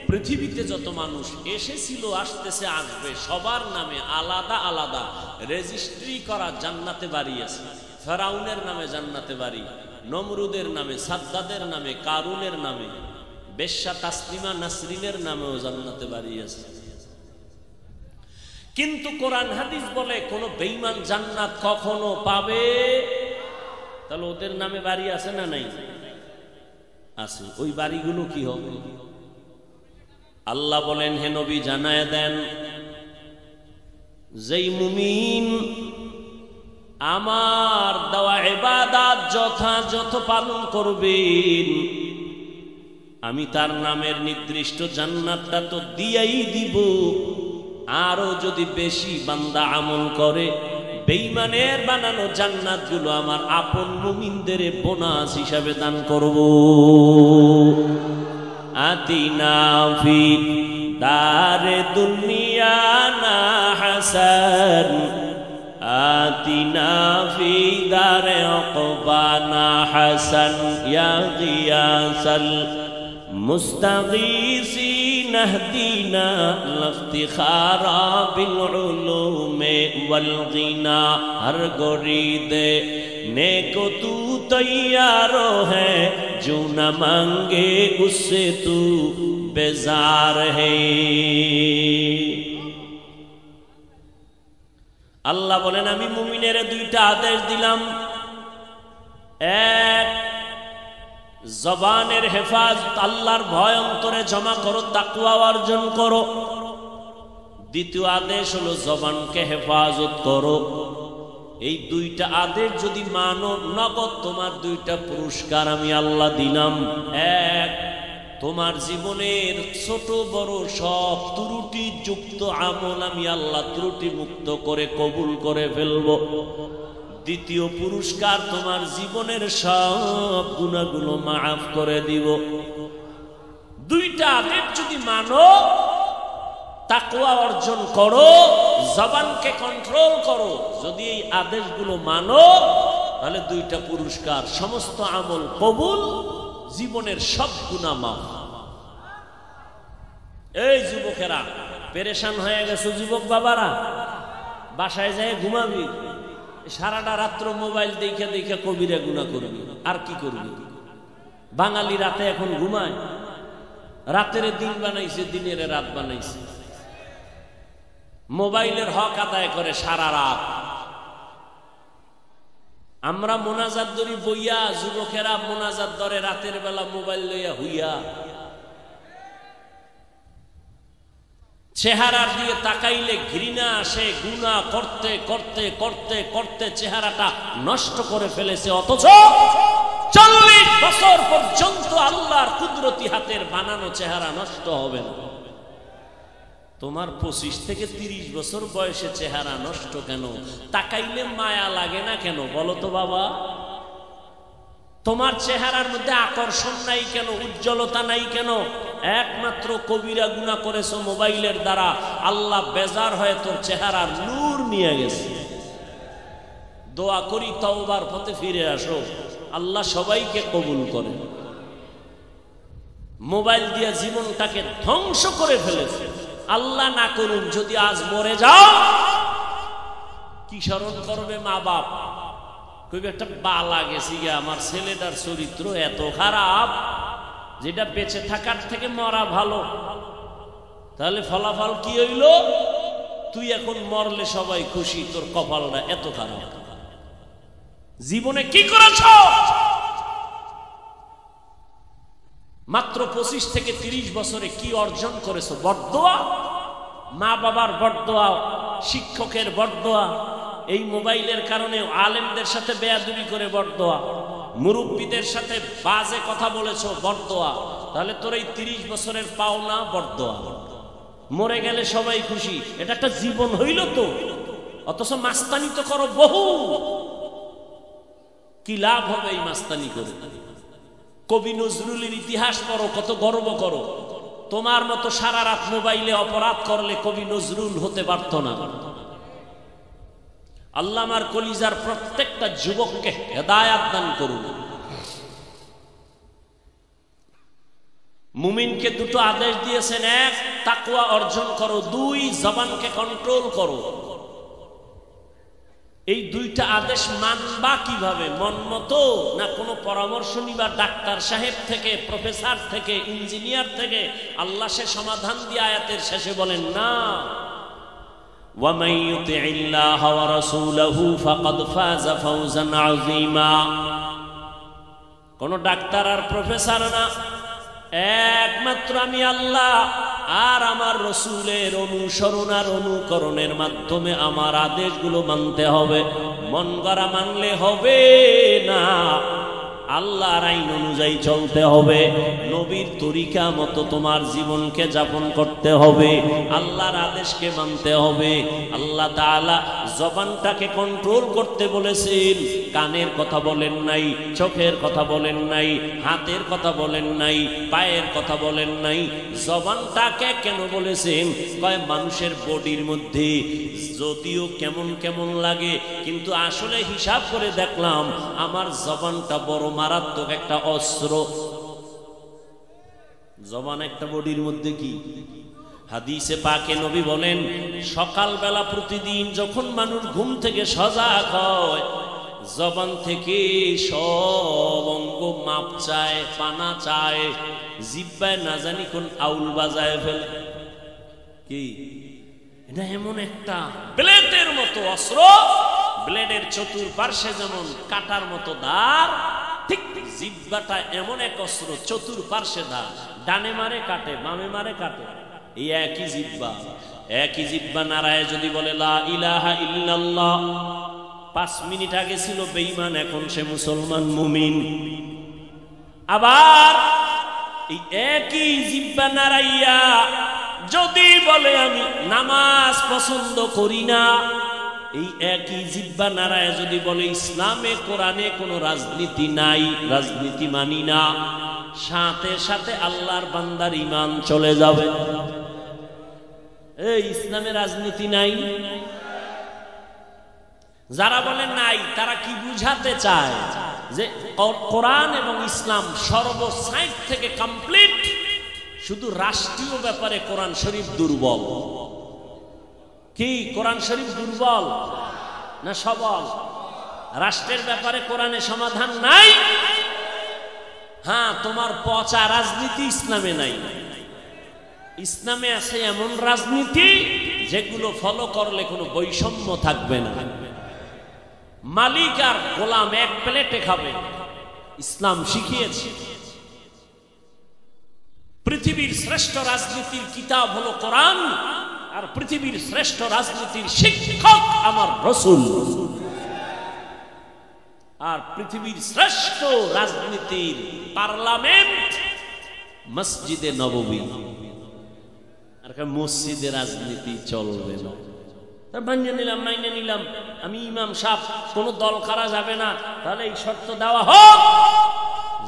Speaker 1: পৃথিবীতে যত মানুষ এসেছিল, আসতেছে, আসবে, সবার নামে আলাদা আলাদা রেজিস্ট্রি করা জান্নাতে বাড়ি আছে। ফেরাউনের নামে জান্নাতে বাড়ি, নমরুদের নামে, সাদ্দাদের নামে, কারুনের নামে, বেশ্যা তাসলিমা নাসরিনের নামেও জান্নাতে বাড়ি আছে। কিন্তু কোরআন হাদিস বলে কোন বেঈমান জান্নাত কখনো পাবে। তাহলে ওদের নামে বাড়ি আছে না নাই? আছে। ওই বাড়িগুলো কি হবে? আল্লাহ বলেন, হে নবী জানায় দেন, যেই মুমিন আমার দেওয়া ইবাদত যথাযথ পালন করবেন, আমি তার নামের নির্দিষ্ট জান্নাতটা তো দিয়েই দিব। আরো যদি বেশি বান্দা আমল করে, বেঈমানের বানানো জান্নাতগুলো আমার আপন মুমিনদের বোনাস হিসাবে দান করব। আতিনা ফি দারে দুনিয়া না হাসান, আতিনা ফি দারে উকবানা হাসান, ইয়া গিয়াসাল মুস্তাগীসিন نهدينا لافتخارا بالعلوم والغنا ہر گرید نیک تو تیار ہے جو نہ مانگے اس سے تو بیزار ہے আল্লাহ বলেন আমি মুমিনের দুইটা আদেশ দিলাম এক জবানের হেফাজত আল্লাহর ভয় অন্তরে জমা করো তাকওয়া অর্জন করো দ্বিতীয় আদেশ হলো জবানকে হেফাজত করো এই দুইটা আদেশ যদি মানো নগদ তোমার দুইটা পুরস্কার আমি আল্লাহ দিলাম এক তোমার জীবনের ছোট বড় সব ত্রুটি যুক্ত আমল আমি আল্লাহ ত্রুটি মুক্ত করে কবুল করে ফেলবো দ্বিতীয় পুরস্কার তোমার জীবনের সব গুনাহগুলো মাফ করে দিব দুইটা আদেশ যদি মানো তাকওয়া অর্জন করো জবানকে কন্ট্রোল করো যদি এই আদেশগুলো মানো তাহলে দুইটা পুরস্কার সমস্ত আমল কবুল জীবনের সব গুনাহ মাফ এই যুবকেরা পেরেশান হয়ে গেছে যুবক বাবারা বাসায় যায় ঘুমাবি সারাটা রাত্র মোবাইল দেখে দেখে কবিরা গুনাহ করবি আর কি করবি বাঙালি রাতে এখন ঘুমায় রাতের দিন বানাইছে দিনের রাত বানাইছে মোবাইলের হক আদায় করে সারা রাত আমরা মোনাজাত ধরি বইয়া যুবকেরা মোনাজাত ধরে রাতের বেলা মোবাইল লইয়া হইয়া চেহারার দিয়ে তাকাইলে ঘৃণা আসে গুনাহ করতে করতে করতে করতে চেহারাটা নষ্ট করে ফেলেছে অথচ 40 বছর পর্যন্ত আল্লাহর কুদরতি হাতের বানানো চেহারা নষ্ট হবে না তোমার 25 থেকে 30 বছর বয়সে চেহারা নষ্ট কেন তাকাইলে মায়া লাগে না কেন বলো তো বাবা তোমার চেহারার মধ্যে আকর্ষণ নাই কেন উজ্জ্বলতা নাই কেন একমাত্র কবিরা গুনাহ করেছো মোবাইলের দ্বারা আল্লাহ বেজার হয়ে তোর চেহারার নূর নিয়ে গেছে দোয়া করি তওবার পথে ফিরে আসো আল্লাহ সবাইকে কবুল করে মোবাইল দিয়ে জীবনটাকে ধ্বংস করে ফেলেছে আল্লাহ না করুন যদি আজ মরে যাও কি স্মরণ করবে মা বাপ কইবে একটা বালা গেছি গা আমার ছেলেটার চরিত্র এত খারাপ যেটা বেঁচে থাকার থেকে মরা ভালো তাহলে ফলাফল কি হইল তুই এখন মরলে সবাই খুশি তোর কপালটা এত খারাপ জীবনে কি করেছ মাত্র 25 থেকে 30 বছরে কি অর্জন করেছো বরদোয়া মা বাবার বরদোয়া শিক্ষকের বরদোয়া এই মোবাইলের কারণে আলেমদের সাথে বেয়াদবি করে বরদোয়া মুরব্বীদের সাথে বাজে কথা বলেছো বরদোয়া তাহলে তোর এই 30 বছরের পাওনা বরদোয়া মরে গেলে সবাই খুশি এটা একটা জীবন হইল তো অথচ মাস্তানি তো করো বহু কি লাভ হবে এই মাস্তানি করে কবি নজরুলের ইতিহাস পড়ো কত গর্ব করো তোমার মতো সারা রাত মোবাইলে অপরাধ করলে কবি নজরুল হতে পারত না আল্লাহ আমার কলিজার প্রত্যেকটা যুবককে হেদায়েত দান করুন মুমিনকে দুটো আদেশ দিয়েছেন এক তাকওয়া অর্জন করো দুই জবানকে কন্ট্রোল করো এই দুইটা আদেশ মানবা কিভাবে মন মতো না কোনো পরামর্শ নিবা ডাক্তার সাহেব থেকে প্রফেসর থেকে ইঞ্জিনিয়ার থেকে আল্লাহ সে সমাধান দিয়ে আয়াতের শেষে বলেন না وَمَن يُطِعِ اللَّهَ وَرَسُولَهُ فَقَدْ فَازَ فَوْزًا عَظِيمًا কোন ডাক্তার আর প্রফেসর না একমাত্র আমি আল্লাহ আর আমার রাসূলের অনুসরণ আর অনুকরণের মাধ্যমে আমার আদেশগুলো মানতে হবে মন গড়া মানলে হবে না আল্লাহর আইন অনুযায়ী চলতে হবে নবীর তরিকা মতো তোমার জীবনকে যাপন করতে হবে আল্লাহর আদেশকে মানতে হবে আল্লাহ তাআলা জবানটাকে কন্ট্রোল করতে বলেছেন কানের কথা বলেন নাই চোখের কথা বলেন নাই হাতের কথা বলেন নাই পায়ের কথা বলেন নাই জবানটাকে কেন বলেছেন কয় মানুষের বডির মধ্যে যদিও কেমন কেমন লাগে কিন্তু আসলে হিসাব করে দেখলাম আমার জবানটা বড় মারাত্মক একটা অস্ত্র জবান একটা বডির মধ্যে কি? হাদিসে পাকে নবী বলেন, সকালবেলা প্রতিদিন যখন মানুষ ঘুম থেকে সজাগ হয়, জবান থেকে সব অঙ্গ মাপ চায়, পানা চায়, জিহ্বায় না জানি কোন আউল বাজায় ফেলে। কি এটা? এমন একটা ব্লেডের মতো অস্ত্র, ব্লেডের চতুর্পার্শ্বে যেমন কাটার মতো ধার, ঠিক জিহ্বাটা এমন এক অস্ত্র, চতুর্পার্শ্বে ধার, ডানে মারে কাটে, বামে মারে কাটে। এই একই জিহ্বা, একই জিহ্বা নারায় যদি বলে লা ইলাহা ইল্লাল্লাহ, 5 মিনিট আগে ছিল বেঈমান, এখন সে মুসলমান মুমিন। আবার এই একই জিহ্বা নারাইয়া যদি বলে আমি নামাজ পছন্দ করি না, এই একই জিহ্বা নারায় যদি বলে ইসলামে কোরআনে কোনো রাজনীতি নাই, রাজনীতি মানি না, সাথে সাথে আল্লাহর বান্দার ঈমান চলে যাবে। এই ইসলামে রাজনীতি নাই, যারা বলে নাই তারা কি বুঝাতে চায়? যে কোরআন এবং ইসলাম সর্বসাইড থেকে কমপ্লিট, শুধু রাষ্ট্রীয় ব্যাপারে কোরআন শরীফ দুর্বল। কি কোরআন শরীফ দুর্বল না সবল? রাষ্ট্রের ব্যাপারে কোরআনে সমাধান নাই। হ্যাঁ, তোমার পচা রাজনীতি ইসলামে নাই। ইসলামে আছে এমন রাজনীতি যেগুলো ফলো করলে কোনো বৈষম্য থাকবে না। মালিক আর গোলাম এক প্লেটে খাবে, ইসলাম শিখিয়েছে। পৃথিবীর শ্রেষ্ঠ রাজনীতির কিতাব হলো কোরআন, আর পৃথিবীর শ্রেষ্ঠ রাজনীতির শিক্ষক আমার রাসূল। আর পৃথিবীর শ্রেষ্ঠ রাজনীতির পার্লামেন্ট মসজিদে নববী। আর মসজিদে রাজনীতি চলবে না। মাইনে নিলাম আমি ইমাম সাহেব, কোন দল করা যাবে না, তাহলে এই শর্ত দেওয়া হোক,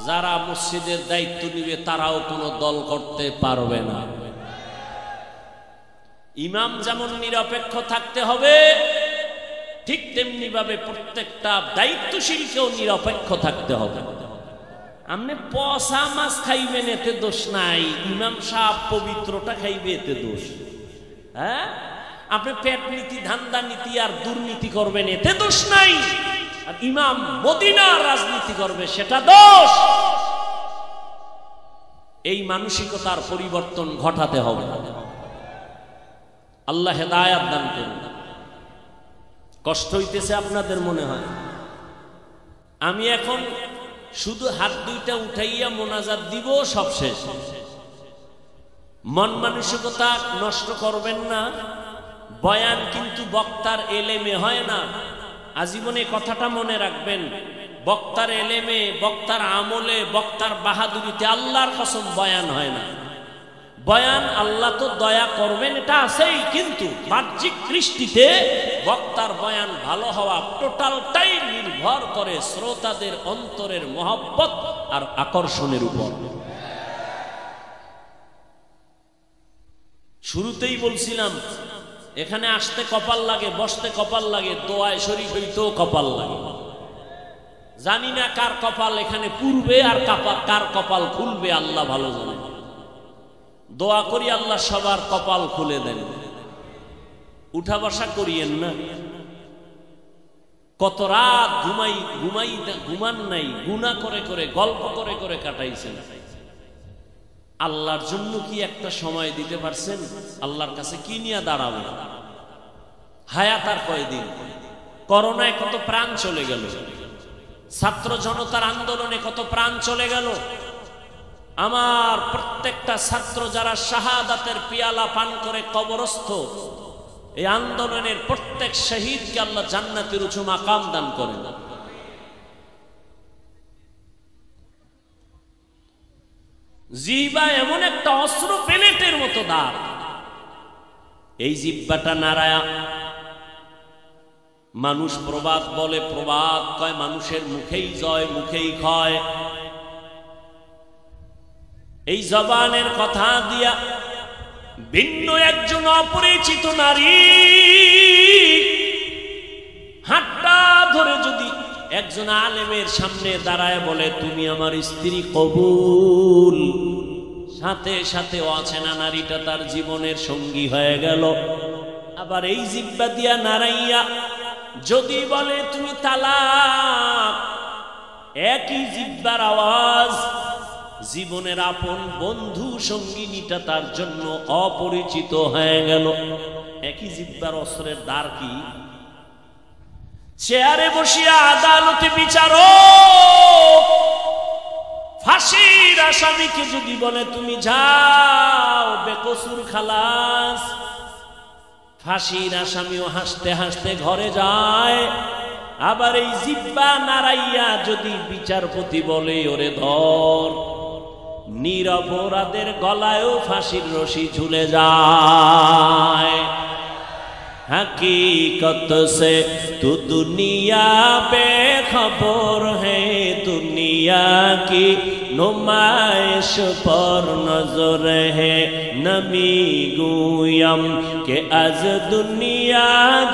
Speaker 1: যারা মসজিদের দায়িত্ব নিবে তারাও কোনো দল করতে পারবে না। ইমাম যেমন নিরপেক্ষ থাকতে হবে, ঠিক তেমনি ভাবে প্রত্যেকটা দায়িত্বশীলকেও নিরপেক্ষ থাকতে হবে। আপনি পচা মাছ খাইবেন এতে দোষ নাই, ইমাম সাহেব পবিত্রটা খাইবে এতে দোষ। হ্যাঁ, আপনি পেট নীতি, ধান্দা নীতি আর দুর্নীতি করবেন এতে দোষ নাই, আর ইমাম মদিনার রাজনীতি করবে সেটা দোষ। এই মানসিকতার পরিবর্তন ঘটাতে হবে। আল্লাহ হেদায়েত দান করুন। কষ্ট হইতেছে আপনাদের মনে হয়? আমি এখন শুধু হাত দুইটা উঠাইয়া মোনাজাত দিব, সব শেষ। মন মানসিকতা নষ্ট করবেন না। বয়ান কিন্তু বক্তার এলেমে হয় না। আজীবনে কথাটা মনে রাখবেন, বক্তার এলেমে, বক্তার আমলে, বক্তার বাহাদুরিতে আল্লাহর কসম বয়ান হয় না। বয়ান আল্লাহ তো দয়া করবেন এটা আছেই, কিন্তু বাহ্যিক দৃষ্টিতে বক্তার বয়ান ভালো হওয়া টোটালটাই নির্ভর করে শ্রোতাদের অন্তরের মহব্বত আর আকর্ষণের উপর। শুরুতেই বলছিলাম, এখানে আসতে কপাল লাগে, বসতে কপাল লাগে, দোয়ায় শরীক হইতেও কপাল লাগে। জানি না কার কপাল এখানে পূর্বে আর কার কপাল খুলবে, আল্লাহ ভালো জানে। দোয়া করি আল্লাহ সবার কপাল খুলে দেন। উঠা বসা করিয়েন না। কত রাত ঘুমান নাই, গুনাহ করে করে, গল্প করে করে কাটাইছেন। আল্লাহর জন্য কি একটা সময় দিতে পারছেন? আল্লাহর কাছে কি নিয়ে দাঁড়াবেন? হায়াত আর কয়দিন? করোনায় কত প্রাণ চলে গেল, ছাত্র জনতার আন্দোলনে কত প্রাণ চলে গেল। আমার প্রত্যেকটা ছাত্র যারা শাহাদাতের পিয়ালা পান করে কবরস্থ, এই আন্দোলনের প্রত্যেক শহীদকে আল্লাহ জান্নাতের উঁচু মাকাম দান করেন। জিহ্বা এমন একটা অস্ত্র, পেলেটের মতো দাঁত। এই জিহ্বাটা নাড়ায়া মানুষ প্রবাদ বলে, প্রবাদ কয় মানুষের মুখেই জয়, মুখেই ক্ষয়। এই জবানের কথা দিয়া ভিন্ন একজন অপরিচিত নারী হাতটা ধরে যদি একজন আলেমের সামনে দাঁড়ায় বলে, তুমি আমার স্ত্রী কবুল, সাথে সাথে অচেনা নারীটা তার জীবনের সঙ্গী হয়ে গেল। আবার এই জিহ্বা দিয়া নাড়াইয়া যদি বলে তুমি তালাক, একই জিহ্বার আওয়াজ জীবনের আপন বন্ধু সঙ্গিনীটা তার জন্য অপরিচিত হয়ে গেল। একই জিহ্বার অস্ত্রের দ্বার কি? চেয়ারে বসিয়া আদালতে বিচারক ফাঁসির আসামিকে যদি বলে তুমি যাও বেকসুর খালাস, ফাঁসির আসামিও হাসতে হাসতে ঘরে যায়। আবার এই জিহ্বা নাড়াইয়া যদি বিচারপতি বলে ওরে ধর, নিরপরাধের গলায়ও ফাঁসির রশি ঝুলে যায়। हकीकत से तू दुनिया बेखबर है, दुनिया की नुमाइश पर नजर है। नमी गुयम के आज दुनिया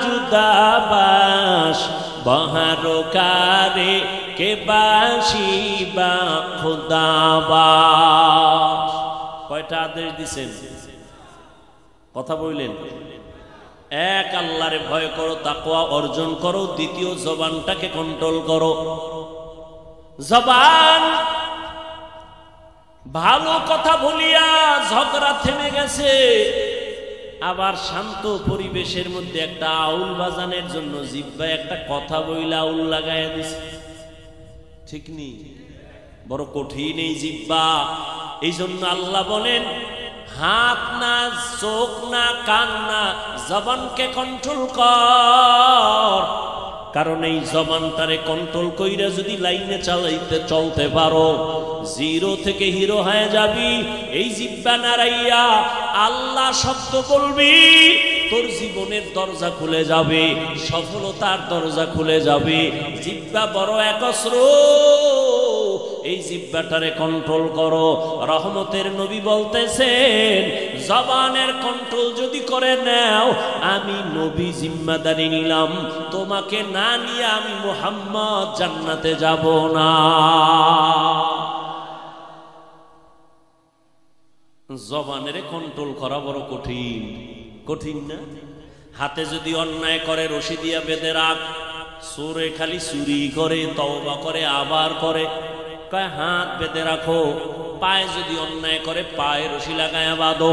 Speaker 1: जुदा बाश, बहारो कारे के बाशी बा खुदा बाश। কয়টা আদেশ দিছেন? কথা বললেন। এক, আল্লাহরে ভয় করো, তাকওয়া অর্জন করো। দ্বিতীয়, জবানটাকে কন্ট্রোল করো। জবান ভালো কথা বলিয়া ঝগড়া থেমে গেছে, আবার শান্ত পরিবেশের মধ্যে একটা আউল বাজানের জন্য জিহ্বা একটা কথা বইলা আউল লাগাইয়া দিছে। ঠিক নেই? বড় কঠিন এই জিহ্বা। এই জন্য আল্লাহ বলেন হাত না, চোখ না, কান না, জবানকে কন্ট্রোল কর। কারণ এই জবানটারে কন্ট্রোল কইরা যদি লাইনে চালাইতে চলতে পারো, জিরো থেকে হিরো হয়ে যাবি। এই জিহ্বা নাড়াইয়া আল্লাহ শব্দ বলবি, তোর জীবনের দরজা খুলে যাবে, সফলতার দরজা খুলে যাবে। জিহ্বা বড় এক অস্ত্র, এই জিহ্বাটারে কন্ট্রোল করো। রহমতের নবী বলতেছেন জবানের কন্ট্রোল যদি করে নাও, আমি নবী জিম্মাদারি নিলাম, তোমাকে না নিয়ে আমি মুহাম্মদ জান্নাতে যাব না। জবানের কন্ট্রোল করা বড় কঠিন, কঠিন না? হাতে যদি অন্যায় করে রশি দিয়া বেঁধে রাখ, চোরে খালি চুরি করে, তওবা করে, আবার করে। কয় হাত বেঁধে রাখো। পায়ে যদি অন্যায় করে পায়ে রশি লাগায়া বাঁধো।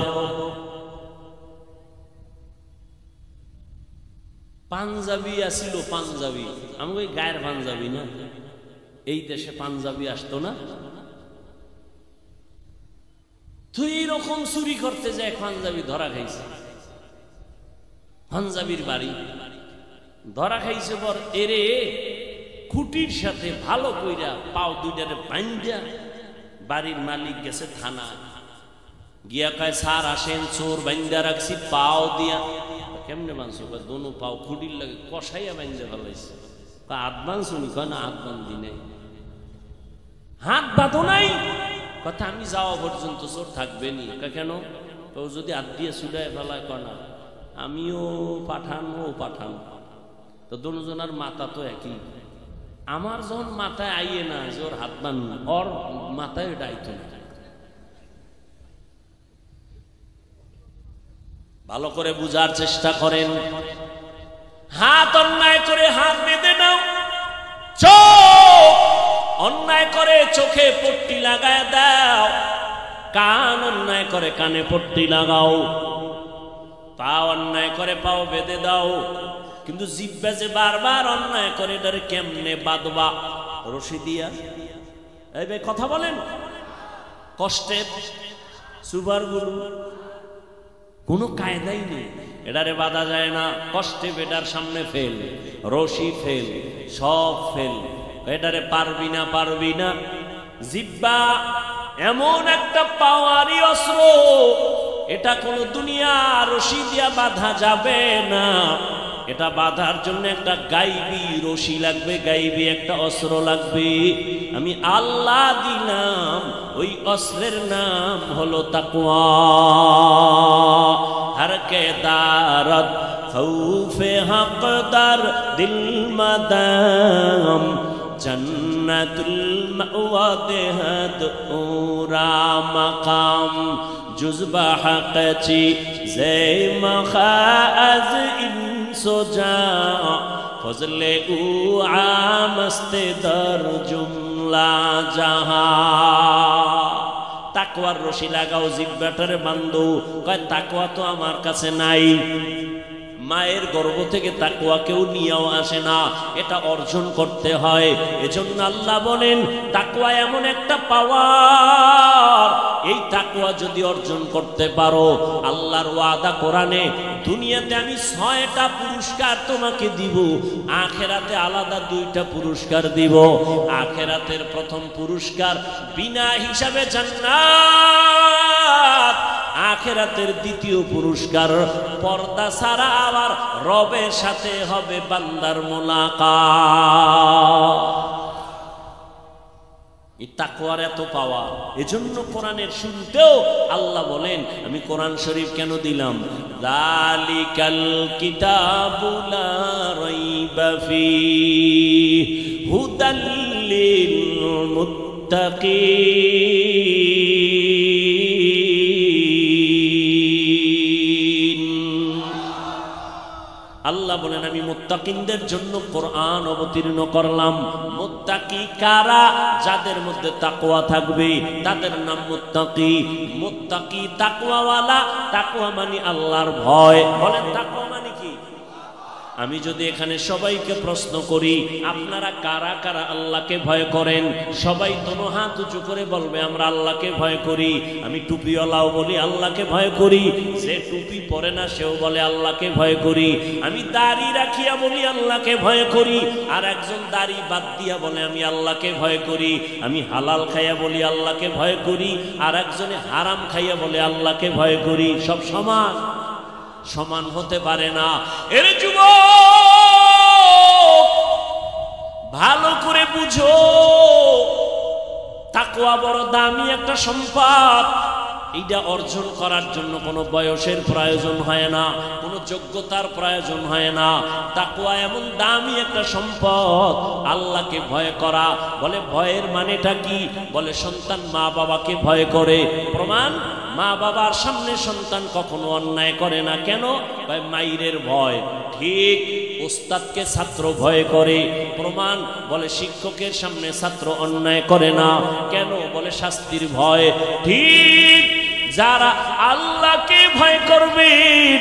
Speaker 1: পাঞ্জাবি আসিল, পাঞ্জাবি আমাকে গায়ের পাঞ্জাবি না, এই দেশে পাঞ্জাবি আসতো না। তুই এইরকম চুরি করতে যায় পাঞ্জাবি ধরা খাইছে, পাঞ্জাবির বাড়ি ধরা খাইছে। পর এরে খুঁটির সাথে ভালো কইরা পাও দুইটারে বান্ধা বাড়ির মালিক গেছে থানা গিয়া, কয় স্যার আসেন, চোর বান্ধা রাখছি পাও দিয়া। কেমনে বাঁধছো? দোনো পাও খুঁটির লাগে কষাইয়া বান্ধা ফেলাইছে। হাত বাঁধছুনি? কয় না, হাত বান্ধি নাই। হাত বাঁধো নাই? কথা আমি যাওয়া পর্যন্ত চোর থাকবে নি। কেন? তো যদি হাত দিয়ে ছুড়ায় ফেলায়, কয় না আমিও পাঠান, ও পাঠান, তো দুজনের মাথা তো একই। আমার যখন মাথায় আইয়ে না যে ওর হাত বান, ওর মাথায় এটা আইতো না। ভালো করে বুঝার চেষ্টা করেন। হাত অন্যায় করে হাত বেঁধে নাও, চোখ অন্যায় করে চোখে পট্টি লাগায় দাও, কান অন্যায় করে কানে পট্টি লাগাও, পা অন্যায় করে পাও বেঁধে দাও। কিন্তু জিহ্বা যে বারবার অন্যায় করে, এটারে কেমনে বাঁধবা? রশি দিয়া। এই ভাই কথা বলেন, কষ্টে সুবার গুরু কোনো কায়দাই নেই, এটারে বাঁধা যায় না। কষ্টে বেটার সামনে ফেল, রশি ফেল, সব ফেল, এটারে পারবি না, পারবি না। জিহ্বা এমন একটা পাওয়ারি অস্ত্র, এটা কোন দুনিয়া রশি দিয়া বাঁধা যাবে না। এটা বাঁধার জন্য একটা গাইবি রশি লাগবে, গাইবি একটা অস্ত্র লাগবে। আমি আল্লাহ দিলাম, ওই অস্ত্রের নাম হলো তাকওয়া। हर के दारत खौफे हकदार दिल मदाम जन्नत জান্নাতুল মাওয়া দেহাত ওরা মাকাম জুজবা হাকচি জে মখাজ ইনসোজা ফজলে উ আমস্তে দর জুমলা জাহা। তাকওয়ার রশি লাগাও জিব্বাটারে বান্ধো, কয় তাকওয়া তো আমার কাছে নাই। মায়ের গর্ভ থেকে তাকওয়া কেউ নিয়েও আসে না, এটা অর্জন করতে হয়। এজন্য আল্লাহ বলেন তাকওয়া এমন একটা পাওয়ার, এই তাকওয়া যদি অর্জন করতে পারো, আল্লাহর ওয়াদা কোরআনে, দুনিয়াতে আমি 6টা পুরস্কার তোমাকে দিব, আখিরাতে আলাদা 2টা পুরস্কার দিব। আখিরাতের প্রথম পুরস্কার বিনা হিসাবে জান্নাত, আখিরাতের দ্বিতীয় পুরস্কার পর্দা ছাড়া আবার রবের সাথে হবে বান্দার মুলাকাত। এই তাকওয়ার এত পাওয়া, এজন্য কোরআনের শুরুতেও আল্লাহ বলেন, আমি কোরআন শরীফ কেন দিলাম, যালিকাল কিতাবু লা রাইবা ফীহি হুদাল লিল মুত্তাকিন। আল্লাহ বলেন আমি মুত্তাকিনদের জন্য কোরআন অবতীর্ণ করলাম। মুত্তাকি কারা? যাদের মধ্যে তাকওয়া থাকবে তাদের নাম মুত্তাকি। মুত্তাকি তাকওয়াওয়ালা, তাকওয়া মানে আল্লাহর ভয়। বলেন তাকওয়া মানে কি? আমি যদি এখানে সবাইকে প্রশ্ন করি, আপনারা কারা কারা আল্লাহকে ভয় করেন? সবাই দোনো হাত উঁচু করে বলবে আমরা আল্লাহকে ভয় করি। আমি টুপিওয়ালাও বলি আল্লাহকে ভয় করি, যে টুপি পরে না সেও বলে আল্লাহকে ভয় করি। আমি দাড়ি রাখিয়া বলি আল্লাহকে ভয় করি, আর একজন দাড়ি বাদ দিয়া বলে আমি আল্লাহকে ভয় করি। আমি হালাল খাইয়া বলি আল্লাহকে ভয় করি, আর একজনে হারাম খাইয়া বলে আল্লাহকে ভয় করি। সব সমান? সমান হতে পারে না। এর যুবক ভালো করে বুঝো, তাকওয়া বড় দামি একটা সম্পদ। এইটা অর্জন করার জন্য কোনো বয়সের প্রয়োজন হয় না, কোনো যোগ্যতার প্রয়োজন হয় না। তাকওয়া এমন দামি একটা সম্পদ। আল্লাহকে ভয় করা, বলে ভয়ের মানেটা কি? বলে সন্তান মা বাবাকে ভয় করে। প্রমাণ, মা বাবার সামনে সন্তান কখনো অন্যায় করে না। কেন? মাইরের ভয়। ঠিক ওস্তাদকে ছাত্র ভয় করে। প্রমাণ, বলে শিক্ষকের সামনে ছাত্র অন্যায় করে না। কেন? বলে শাস্তির ভয়। ঠিক যারা আল্লাহকে ভয় করবেন,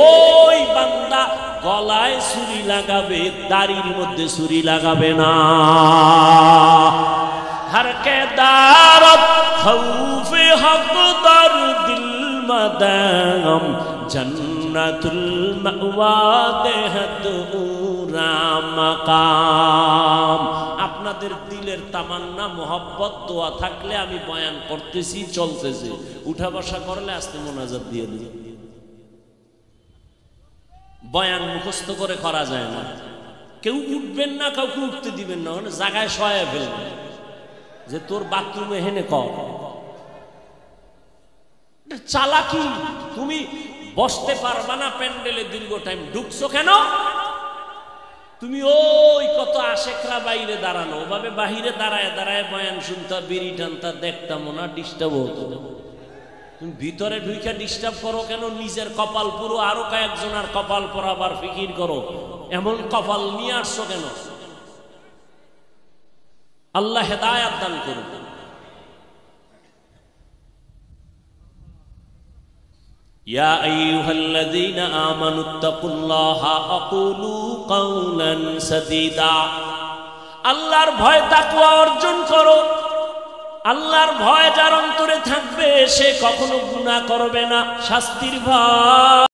Speaker 1: ওই বান্দা গলায় ছুরি লাগাবে, দাড়ির মধ্যে ছুরি লাগাবে না। हर के दारत खौफे हक दर दिल मदाम जन्नतुल मावा देहत उरा मकाम। আপনাদের দিলের তামান্না মোহাব্বত দোয়া থাকলে আমি বয়ান করতেছি, চলতেছে, উঠা বসা করলে আস্তে মোনাজাত দিয়ে দিই। বয়ান মুখস্থ করে করা যায় না। কেউ উঠবেন না, কাউকে উঠতে দিবেন না, মানে জায়গায় শোয়া ফেলবেন যে তোর বাথরুমে হেনে কর। চালাকি। তুমি বসতে পারবা না প্যান্ডেলে দীর্ঘ টাইম, ঢুকছো কেন? তুমি ওই কত আশেকরা বাইরে দাঁড়ানো, ওভাবে বাহিরে দাঁড়ায় দাঁড়ায় বয়ান শুনতা, বিড়ি টানতা, দেখতাম না, ডিস্টার্ব হতো। তুমি ভিতরে ঢুইকা ডিস্টার্ব করো কেন? নিজের কপাল পুরো, আরো কয়েকজনের কপাল পরাবার ফিকির করো। এমন কপাল নিয়ে আসছো কেন? আল্লাহ হেদায়াত দান করুন। ইয়া আইয়ুহাল্লাযীনা আমানুত্তাকুল্লাহা আকুলু কাওলান সাদীদা। আল্লাহর ভয় তাকওয়া অর্জন করো। আল্লাহর ভয় যার অন্তরে থাকবে সে কখনো গুনাহ করবে না। শাস্তির ভয়